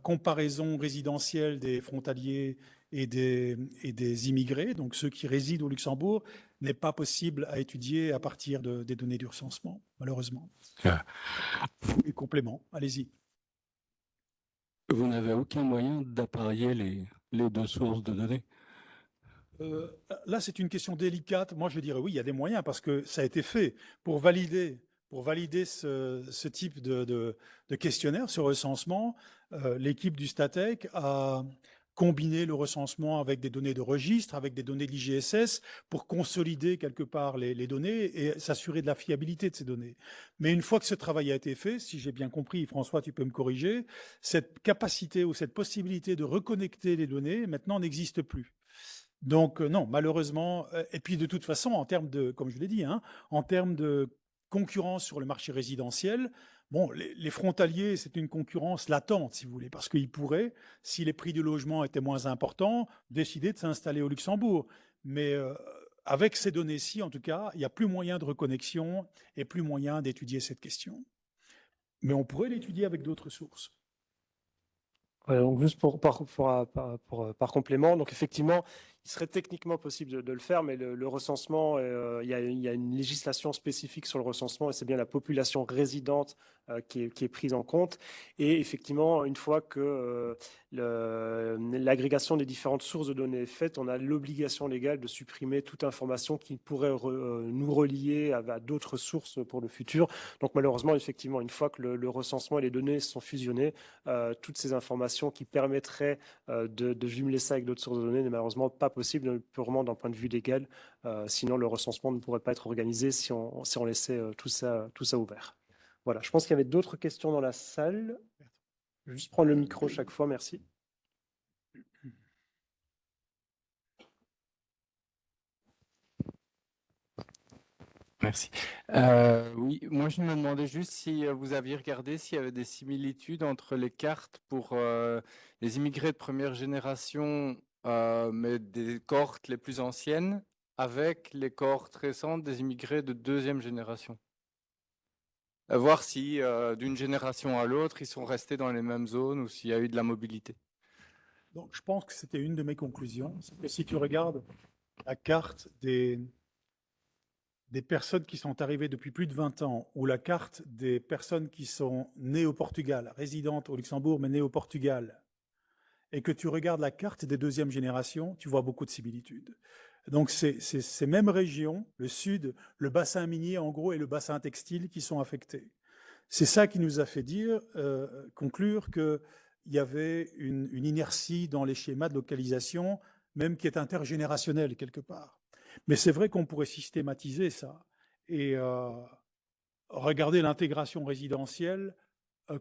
comparaison résidentielle des frontaliers et des immigrés, donc ceux qui résident au Luxembourg, n'est pas possible à étudier à partir des données du recensement, malheureusement. Et complément, allez-y. Vous n'avez aucun moyen d'apparier les deux sources de données? Là, c'est une question délicate. Moi, je dirais oui, il y a des moyens parce que ça a été fait pour valider ce type de questionnaire, ce recensement. L'équipe du Statec a combiné le recensement avec des données de registre, avec des données de l'IGSS pour consolider quelque part les données et s'assurer de la fiabilité de ces données. Mais une fois que ce travail a été fait, si j'ai bien compris, François, tu peux me corriger, cette capacité ou cette possibilité de reconnecter les données maintenant n'existe plus. Donc non, malheureusement, et puis de toute façon, en termes de, comme je l'ai dit, hein, en termes de concurrence sur le marché résidentiel, bon, les frontaliers, c'est une concurrence latente, si vous voulez, parce qu'ils pourraient, si les prix du logement étaient moins importants, décider de s'installer au Luxembourg. Mais avec ces données-ci, en tout cas, il n'y a plus moyen de reconnexion et plus moyen d'étudier cette question. Mais on pourrait l'étudier avec d'autres sources. Ouais, donc juste par complément, donc effectivement, il serait techniquement possible de le faire, mais le recensement, il y a une législation spécifique sur le recensement et c'est bien la population résidente qui est prise en compte. Et effectivement, une fois que l'agrégation des différentes sources de données est faite, on a l'obligation légale de supprimer toute information qui pourrait nous relier à d'autres sources pour le futur. Donc malheureusement, effectivement, une fois que le recensement et les données sont fusionnés, toutes ces informations qui permettraient de jumeler ça avec d'autres sources de données n'est malheureusement pas possible, purement d'un point de vue légal. Sinon, le recensement ne pourrait pas être organisé si on laissait tout ça ouvert. Voilà, je pense qu'il y avait d'autres questions dans la salle. Je vais juste prendre le micro chaque fois, merci. Merci. Oui, moi je me demandais juste si vous aviez regardé s'il y avait des similitudes entre les cartes pour les immigrés de première génération, mais des cohortes les plus anciennes, avec les cohortes récentes des immigrés de deuxième génération. À voir si d'une génération à l'autre, ils sont restés dans les mêmes zones ou s'il y a eu de la mobilité. Donc, je pense que c'était une de mes conclusions. C'est que si tu regardes la carte des personnes qui sont arrivées depuis plus de 20 ans ou la carte des personnes qui sont nées au Portugal, résidentes au Luxembourg, mais nées au Portugal, et que tu regardes la carte des deuxièmes générations, tu vois beaucoup de similitudes. Donc, c'est ces mêmes régions, le sud, le bassin minier en gros et le bassin textile qui sont affectés. C'est ça qui nous a fait conclure qu'il y avait une inertie dans les schémas de localisation, même qui est intergénérationnelle quelque part. Mais c'est vrai qu'on pourrait systématiser ça et regarder l'intégration résidentielle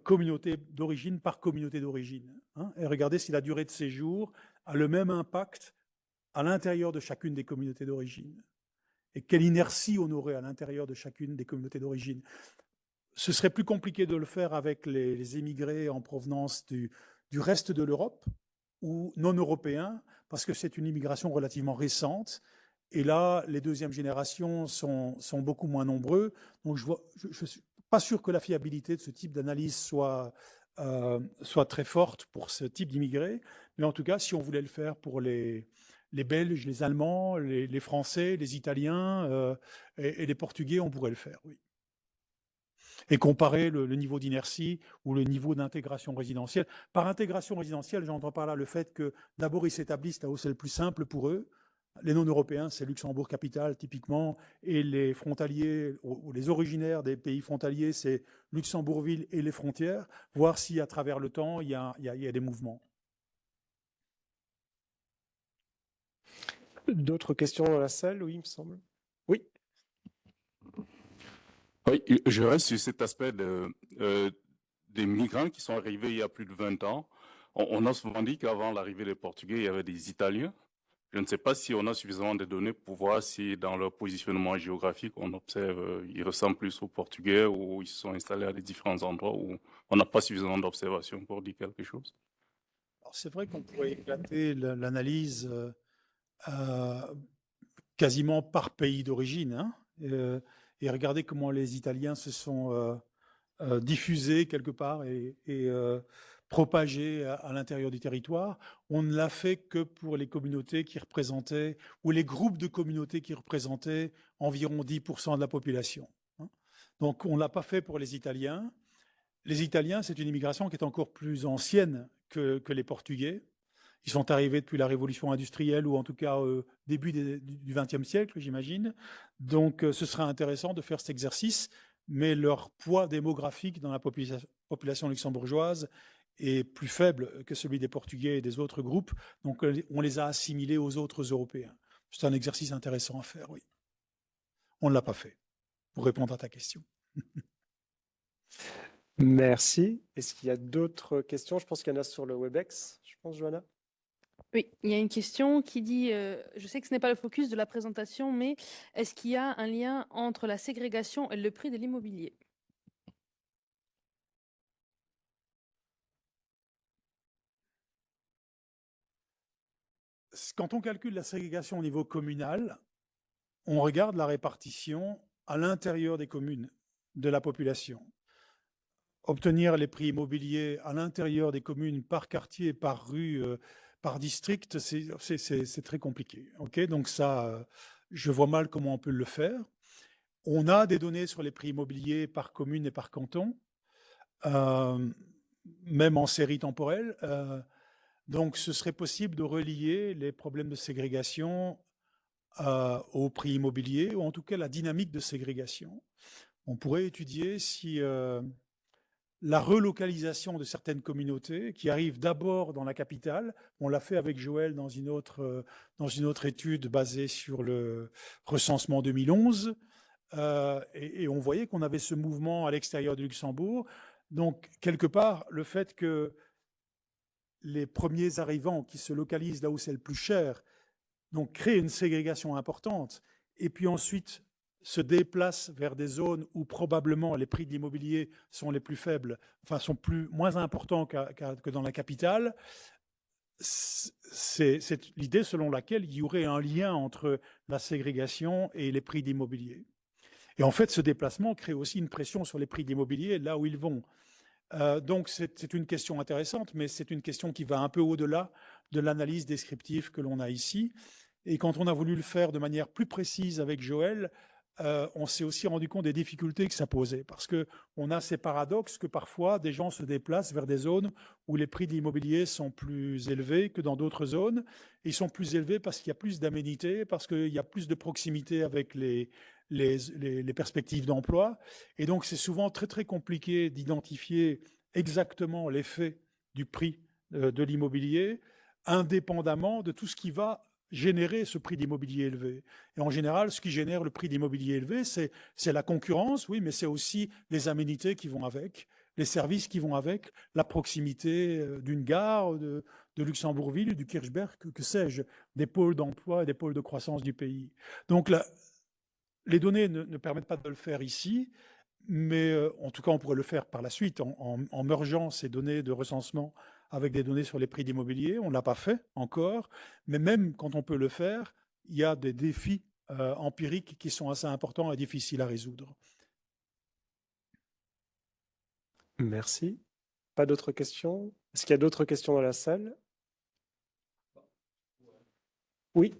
communauté d'origine par communauté d'origine, hein, et regarder si la durée de séjour a le même impact à l'intérieur de chacune des communautés d'origine et quelle inertie on aurait à l'intérieur de chacune des communautés d'origine. Ce serait plus compliqué de le faire avec les émigrés en provenance du reste de l'Europe ou non européens, parce que c'est une immigration relativement récente Et là, les deuxièmes générations sont beaucoup moins nombreux. Donc, je ne suis pas sûr que la fiabilité de ce type d'analyse soit très forte pour ce type d'immigrés. Mais en tout cas, si on voulait le faire pour les Belges, les Allemands, les Français, les Italiens et les Portugais, on pourrait le faire, oui. Et comparer le niveau d'inertie ou le niveau d'intégration résidentielle. Par intégration résidentielle, j'entends par là le fait que d'abord ils s'établissent là où c'est le plus simple pour eux. Les non-européens, c'est Luxembourg capitale typiquement, et les frontaliers ou les originaires des pays frontaliers, c'est Luxembourgville et les frontières, voir si à travers le temps, il y a des mouvements. D'autres questions dans la salle? Oui, il me semble. Oui. Oui, je reste sur cet aspect des migrants qui sont arrivés il y a plus de 20 ans. On a souvent dit qu'avant l'arrivée des Portugais, il y avait des Italiens. Je ne sais pas si on a suffisamment de données pour voir si dans leur positionnement géographique, on observe, ils ressemblent plus aux Portugais ou ils se sont installés à des différents endroits où on n'a pas suffisamment d'observations pour dire quelque chose. C'est vrai qu'on pourrait éclater l'analyse quasiment par pays d'origine, hein, et regarder comment les Italiens se sont diffusés quelque part et propagés à l'intérieur du territoire. On ne l'a fait que pour les communautés qui représentaient, ou les groupes de communautés qui représentaient environ 10% de la population, hein. Donc on ne l'a pas fait pour les Italiens. Les Italiens, c'est une immigration qui est encore plus ancienne que les Portugais. Ils sont arrivés depuis la révolution industrielle ou en tout cas début du XXe siècle, j'imagine. Donc ce serait intéressant de faire cet exercice, mais leur poids démographique dans la population luxembourgeoise est plus faible que celui des Portugais et des autres groupes. Donc on les a assimilés aux autres Européens. C'est un exercice intéressant à faire, oui. On ne l'a pas fait, pour répondre à ta question. Merci. Est-ce qu'il y a d'autres questions? Je pense qu'il y en a sur le WebEx. Je pense, Johanna. Oui, il y a une question qui dit, je sais que ce n'est pas le focus de la présentation, mais est-ce qu'il y a un lien entre la ségrégation et le prix de l'immobilier? Quand on calcule la ségrégation au niveau communal, on regarde la répartition à l'intérieur des communes de la population. Obtenir les prix immobiliers à l'intérieur des communes par quartier, par rue, par district, c'est très compliqué. Okay, donc ça, je vois mal comment on peut le faire. On a des données sur les prix immobiliers par commune et par canton, même en série temporelle. Donc ce serait possible de relier les problèmes de ségrégation au prix immobilier, ou en tout cas la dynamique de ségrégation. On pourrait étudier si la relocalisation de certaines communautés qui arrivent d'abord dans la capitale, on l'a fait avec Joël dans une autre étude basée sur le recensement 2011, et on voyait qu'on avait ce mouvement à l'extérieur du Luxembourg. Donc, quelque part, le fait que les premiers arrivants qui se localisent là où c'est le plus cher, donc créent une ségrégation importante, et puis ensuite se déplacent vers des zones où probablement les prix de l'immobilier sont les plus faibles, enfin sont moins importants que dans la capitale, c'est l'idée selon laquelle il y aurait un lien entre la ségrégation et les prix d'immobilier. Et en fait, ce déplacement crée aussi une pression sur les prix d'immobilier là où ils vont. Donc c'est une question intéressante, mais c'est une question qui va un peu au-delà de l'analyse descriptive que l'on a ici. Et quand on a voulu le faire de manière plus précise avec Joël, on s'est aussi rendu compte des difficultés que ça posait, parce qu'on a ces paradoxes que parfois des gens se déplacent vers des zones où les prix de l'immobilier sont plus élevés que dans d'autres zones. Ils sont plus élevés parce qu'il y a plus d'aménités, parce qu'il y a plus de proximité avec les perspectives d'emploi. Et donc c'est souvent très très compliqué d'identifier exactement l'effet du prix de l'immobilier, indépendamment de tout ce qui va générer ce prix d'immobilier élevé. Et en général, ce qui génère le prix d'immobilier élevé, c'est la concurrence, oui, mais c'est aussi les aménités qui vont avec, les services qui vont avec, la proximité d'une gare, de Luxembourgville, du Kirchberg, que sais-je, des pôles d'emploi et des pôles de croissance du pays. Donc les données ne permettent pas de le faire ici, mais en tout cas, on pourrait le faire par la suite en mergeant ces données de recensement avec des données sur les prix d'immobilier. On ne l'a pas fait encore, mais même quand on peut le faire, il y a des défis empiriques qui sont assez importants et difficiles à résoudre. Merci. Pas d'autres questions? Est-ce qu'il y a d'autres questions dans la salle? Oui.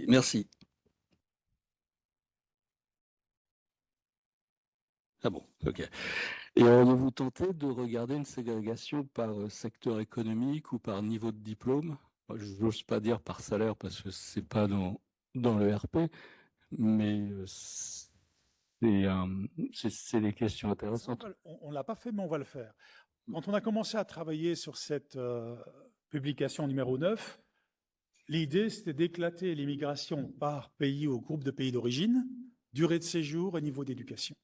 Merci. Ah bon, ok. Et auriez-vous tenté de regarder une ségrégation par secteur économique ou par niveau de diplôme? Je n'ose pas dire par salaire parce que c'est pas dans le RP, mais c'est des questions intéressantes. On ne l'a pas fait, mais on va le faire. Quand on a commencé à travailler sur cette publication numéro 9, l'idée, c'était d'éclater l'immigration par pays ou groupe de pays d'origine, durée de séjour et niveau d'éducation.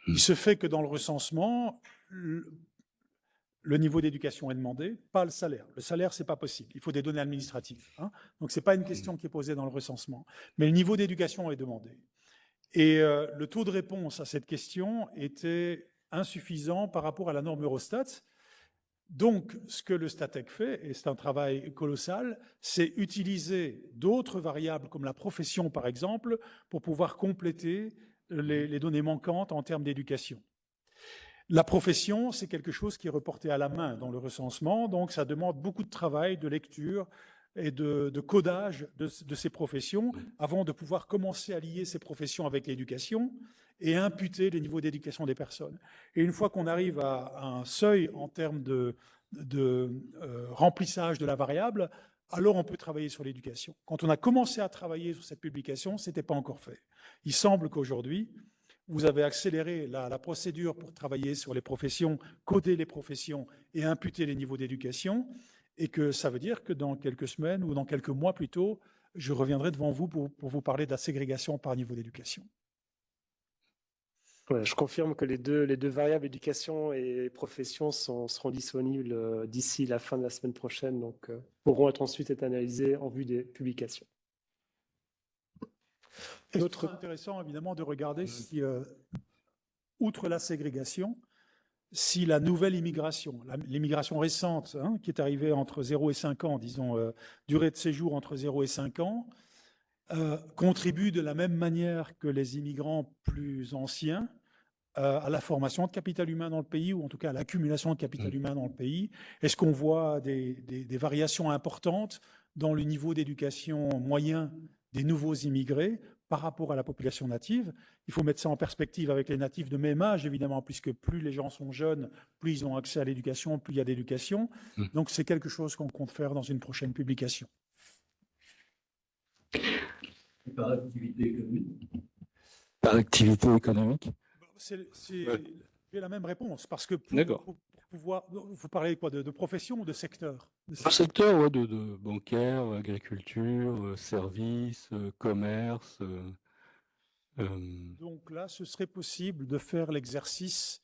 Il se fait que dans le recensement, le niveau d'éducation est demandé, pas le salaire. Le salaire, ce n'est pas possible. Il faut des données administratives. Hein. Donc, ce n'est pas une question qui est posée dans le recensement. Mais le niveau d'éducation est demandé. Et le taux de réponse à cette question était insuffisant par rapport à la norme Eurostat. Donc, ce que le Statec fait, et c'est un travail colossal, c'est utiliser d'autres variables comme la profession, par exemple, pour pouvoir compléter les données manquantes en termes d'éducation. La profession, c'est quelque chose qui est reporté à la main dans le recensement, donc ça demande beaucoup de travail, de lecture et de codage de ces professions avant de pouvoir commencer à lier ces professions avec l'éducation et imputer les niveaux d'éducation des personnes. Et une fois qu'on arrive à un seuil en termes de remplissage de la variable, alors on peut travailler sur l'éducation. Quand on a commencé à travailler sur cette publication, ce n'était pas encore fait. Il semble qu'aujourd'hui, vous avez accéléré la procédure pour travailler sur les professions, coder les professions et imputer les niveaux d'éducation, et que ça veut dire que dans quelques semaines ou dans quelques mois plutôt, je reviendrai devant vous pour vous parler de la ségrégation par niveau d'éducation. Ouais, je confirme que les deux variables éducation et profession seront disponibles d'ici la fin de la semaine prochaine, donc pourront ensuite être analysées en vue des publications. C'est intéressant évidemment de regarder si, outre la ségrégation, si la nouvelle immigration, l'immigration récente, hein, qui est arrivée entre 0 et 5 ans, disons, durée de séjour entre 0 et 5 ans, contribue de la même manière que les immigrants plus anciens à la formation de capital humain dans le pays, ou en tout cas à l'accumulation de capital humain dans le pays. Est-ce qu'on voit des variations importantes dans le niveau d'éducation moyen des nouveaux immigrés par rapport à la population native? Il faut mettre ça en perspective avec les natifs de même âge, évidemment, puisque plus les gens sont jeunes, plus ils ont accès à l'éducation, plus il y a d'éducation. Donc c'est quelque chose qu'on compte faire dans une prochaine publication. Par activité économique? Par activité économique? J'ai la même réponse, parce que pour pouvoir... Vous parlez quoi, de profession ou de secteur? De secteur, ouais, de bancaire, agriculture, services, commerce. Donc là, ce serait possible de faire l'exercice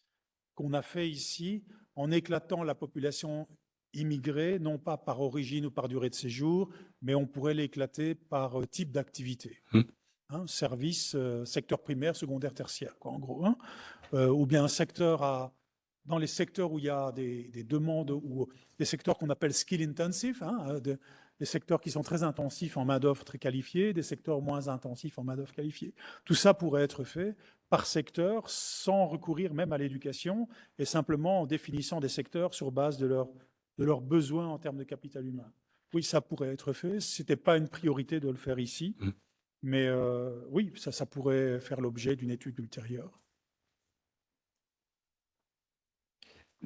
qu'on a fait ici en éclatant la population immigrée, non pas par origine ou par durée de séjour, mais on pourrait l'éclater par type d'activité. Hein, service, secteur primaire, secondaire, tertiaire, quoi, en gros. Hein, ou bien un secteur dans les secteurs où il y a des demandes, ou des secteurs qu'on appelle skill intensive, hein, des secteurs qui sont très intensifs en main-d'œuvre très qualifiée, des secteurs moins intensifs en main-d'œuvre qualifiée. Tout ça pourrait être fait par secteur sans recourir même à l'éducation et simplement en définissant des secteurs sur base de leurs besoins en termes de capital humain. Oui, ça pourrait être fait. Ce n'était pas une priorité de le faire ici, mais oui, ça pourrait faire l'objet d'une étude ultérieure.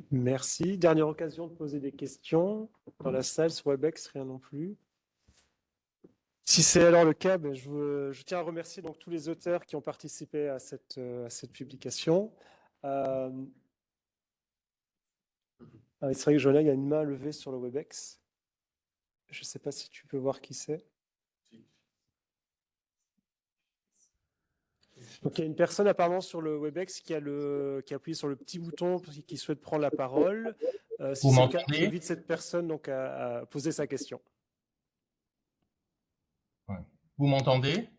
Merci. Dernière occasion de poser des questions dans la salle, sur Webex, rien non plus. Si c'est alors le cas, je tiens à remercier donc tous les auteurs qui ont participé à cette publication. C'est vrai que Joël, il y a une main levée sur le Webex. Je ne sais pas si tu peux voir qui c'est. Donc, il y a une personne apparemment sur le Webex qui a appuyé sur le petit bouton qui souhaite prendre la parole. Si Vous c'est le cas, m'entendez? j'invite cette personne donc à poser sa question. Vous m'entendez?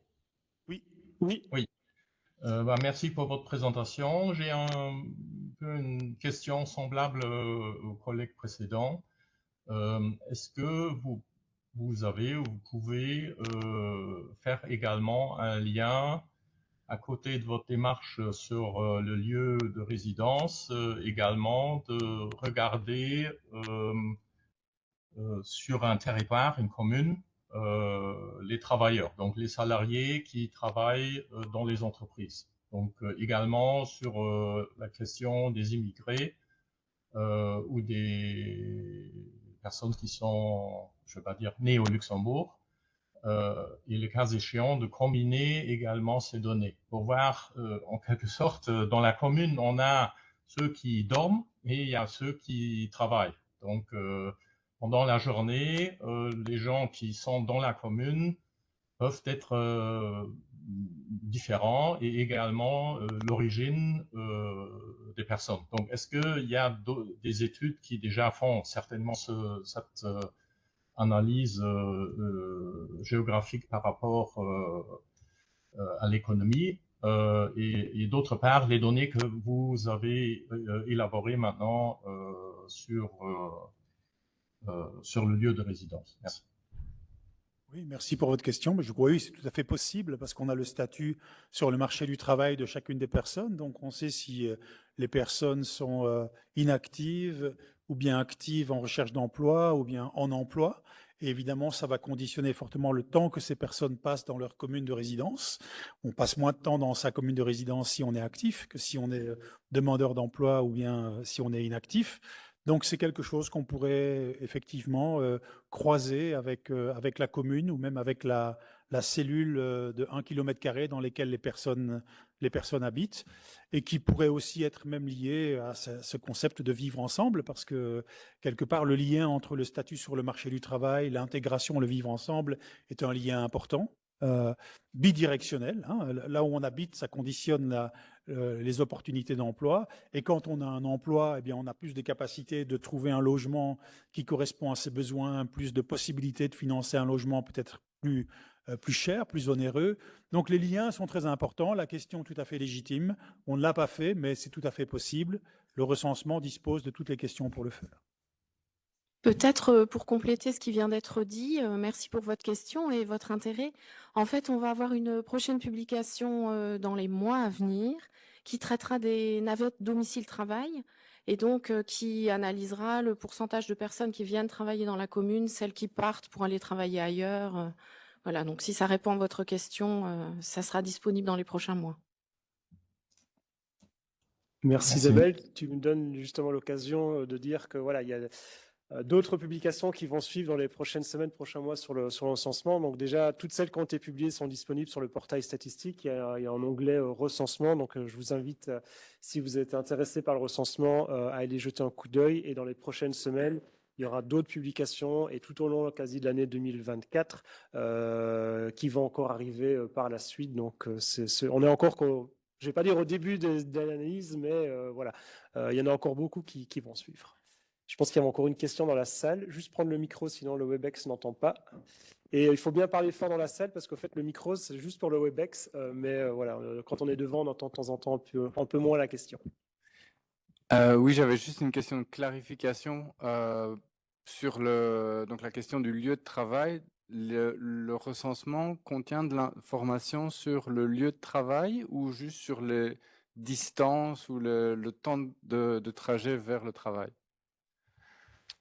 Oui. Merci pour votre présentation. J'ai un peu une question semblable aux collègues précédents. Est-ce que vous avez ou vous pouvez faire également un lien à côté de votre démarche sur le lieu de résidence, également de regarder sur un territoire, une commune, les travailleurs, donc les salariés qui travaillent dans les entreprises. Donc également sur la question des immigrés ou des personnes qui sont, je ne vais pas dire, nées au Luxembourg, et le cas échéant de combiner également ces données pour voir en quelque sorte dans la commune on a ceux qui dorment et il y a ceux qui travaillent. Donc pendant la journée, les gens qui sont dans la commune peuvent être différents et également l'origine des personnes. Donc est-ce qu'il y a des études qui déjà font certainement cette analyse géographique par rapport à l'économie et d'autre part les données que vous avez élaborées maintenant sur le lieu de résidence. Merci. Oui, merci pour votre question. Mais je crois oui, c'est tout à fait possible parce qu'on a le statut sur le marché du travail de chacune des personnes. Donc, on sait si les personnes sont inactives ou bien actives en recherche d'emploi ou bien en emploi. Et évidemment, ça va conditionner fortement le temps que ces personnes passent dans leur commune de résidence. On passe moins de temps dans sa commune de résidence si on est actif que si on est demandeur d'emploi ou bien si on est inactif. Donc, c'est quelque chose qu'on pourrait effectivement croiser avec la commune ou même avec la cellule de 1 km² dans lesquelles les personnes habitent et qui pourrait aussi être même lié à ce concept de vivre ensemble parce que quelque part, le lien entre le statut sur le marché du travail, l'intégration, le vivre ensemble est un lien important. Bidirectionnel. Hein. Là où on habite, ça conditionne les opportunités d'emploi. Et quand on a un emploi, eh bien, on a plus de capacités de trouver un logement qui correspond à ses besoins, plus de possibilités de financer un logement peut-être plus cher, plus onéreux. Donc les liens sont très importants. La question est tout à fait légitime. On ne l'a pas fait, mais c'est tout à fait possible. Le recensement dispose de toutes les questions pour le faire. Peut-être pour compléter ce qui vient d'être dit, merci pour votre question et votre intérêt. En fait, on va avoir une prochaine publication dans les mois à venir qui traitera des navettes domicile-travail et donc qui analysera le pourcentage de personnes qui viennent travailler dans la commune, celles qui partent pour aller travailler ailleurs. Voilà, donc si ça répond à votre question, ça sera disponible dans les prochains mois. Merci Isabelle. Tu me donnes justement l'occasion de dire que voilà, il y a d'autres publications qui vont suivre dans les prochaines semaines, prochains mois sur le recensement. Donc déjà, toutes celles qui ont été publiées sont disponibles sur le portail statistique. Il y a un onglet recensement. Donc je vous invite, si vous êtes intéressé par le recensement, à aller jeter un coup d'œil. Et dans les prochaines semaines, il y aura d'autres publications et tout au long quasi de l'année 2024 qui vont encore arriver par la suite. Donc on est encore, je ne vais pas dire au début de l'analyse, mais voilà, il y en a encore beaucoup qui vont suivre. Je pense qu'il y a encore une question dans la salle. Juste prendre le micro, sinon le Webex n'entend pas. Et il faut bien parler fort dans la salle parce qu'en fait, le micro, c'est juste pour le Webex. Mais voilà, quand on est devant, on entend de temps en temps un peu moins la question. Oui, j'avais juste une question de clarification sur donc la question du lieu de travail. Le recensement contient de l'information sur le lieu de travail ou juste sur les distances ou le temps de trajet vers le travail?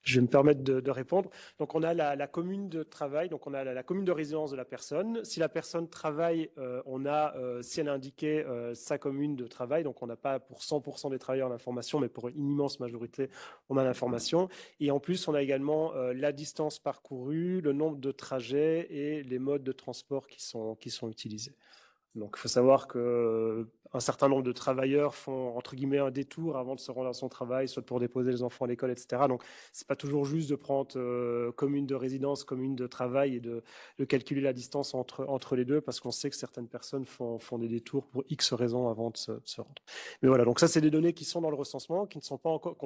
Je vais me permettre de répondre. Donc, on a la commune de travail, donc on a la commune de résidence de la personne. Si la personne travaille, on a, si elle a indiqué sa commune de travail, donc on n'a pas pour 100% des travailleurs l'information, mais pour une immense majorité, on a l'information. Et en plus, on a également la distance parcourue, le nombre de trajets et les modes de transport qui sont utilisés. Donc, il faut savoir qu'un certain nombre de travailleurs font, entre guillemets, un détour avant de se rendre à son travail, soit pour déposer les enfants à l'école, etc. Donc, c'est pas toujours juste de prendre commune de résidence, commune de travail et de calculer la distance entre les deux, parce qu'on sait que certaines personnes font des détours pour X raisons avant de se rendre. Mais voilà, donc ça, c'est des données qui sont dans le recensement, qui n'ont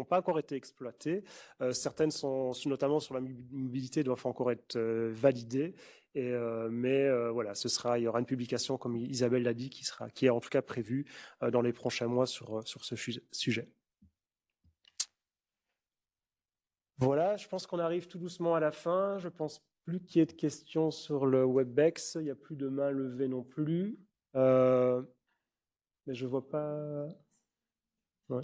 pas encore été exploitées. Certaines sont, notamment sur la mobilité, doivent encore être validées. Mais voilà, il y aura une publication, comme Isabelle l'a dit, qui est en tout cas prévue dans les prochains mois sur ce sujet. Voilà, je pense qu'on arrive tout doucement à la fin. Je pense plus qu'il y ait de questions sur le WebEx. Il n'y a plus de mains levées non plus. Mais je vois pas. Ouais.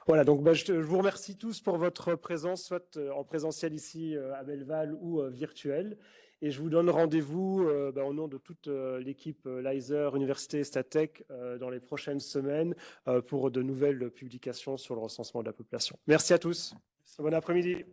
Voilà, donc je vous remercie tous pour votre présence, soit en présentiel ici à Belleval ou virtuel. Et je vous donne rendez-vous au nom de toute l'équipe Lyser Université Statec dans les prochaines semaines pour de nouvelles publications sur le recensement de la population. Merci à tous. Bon après-midi.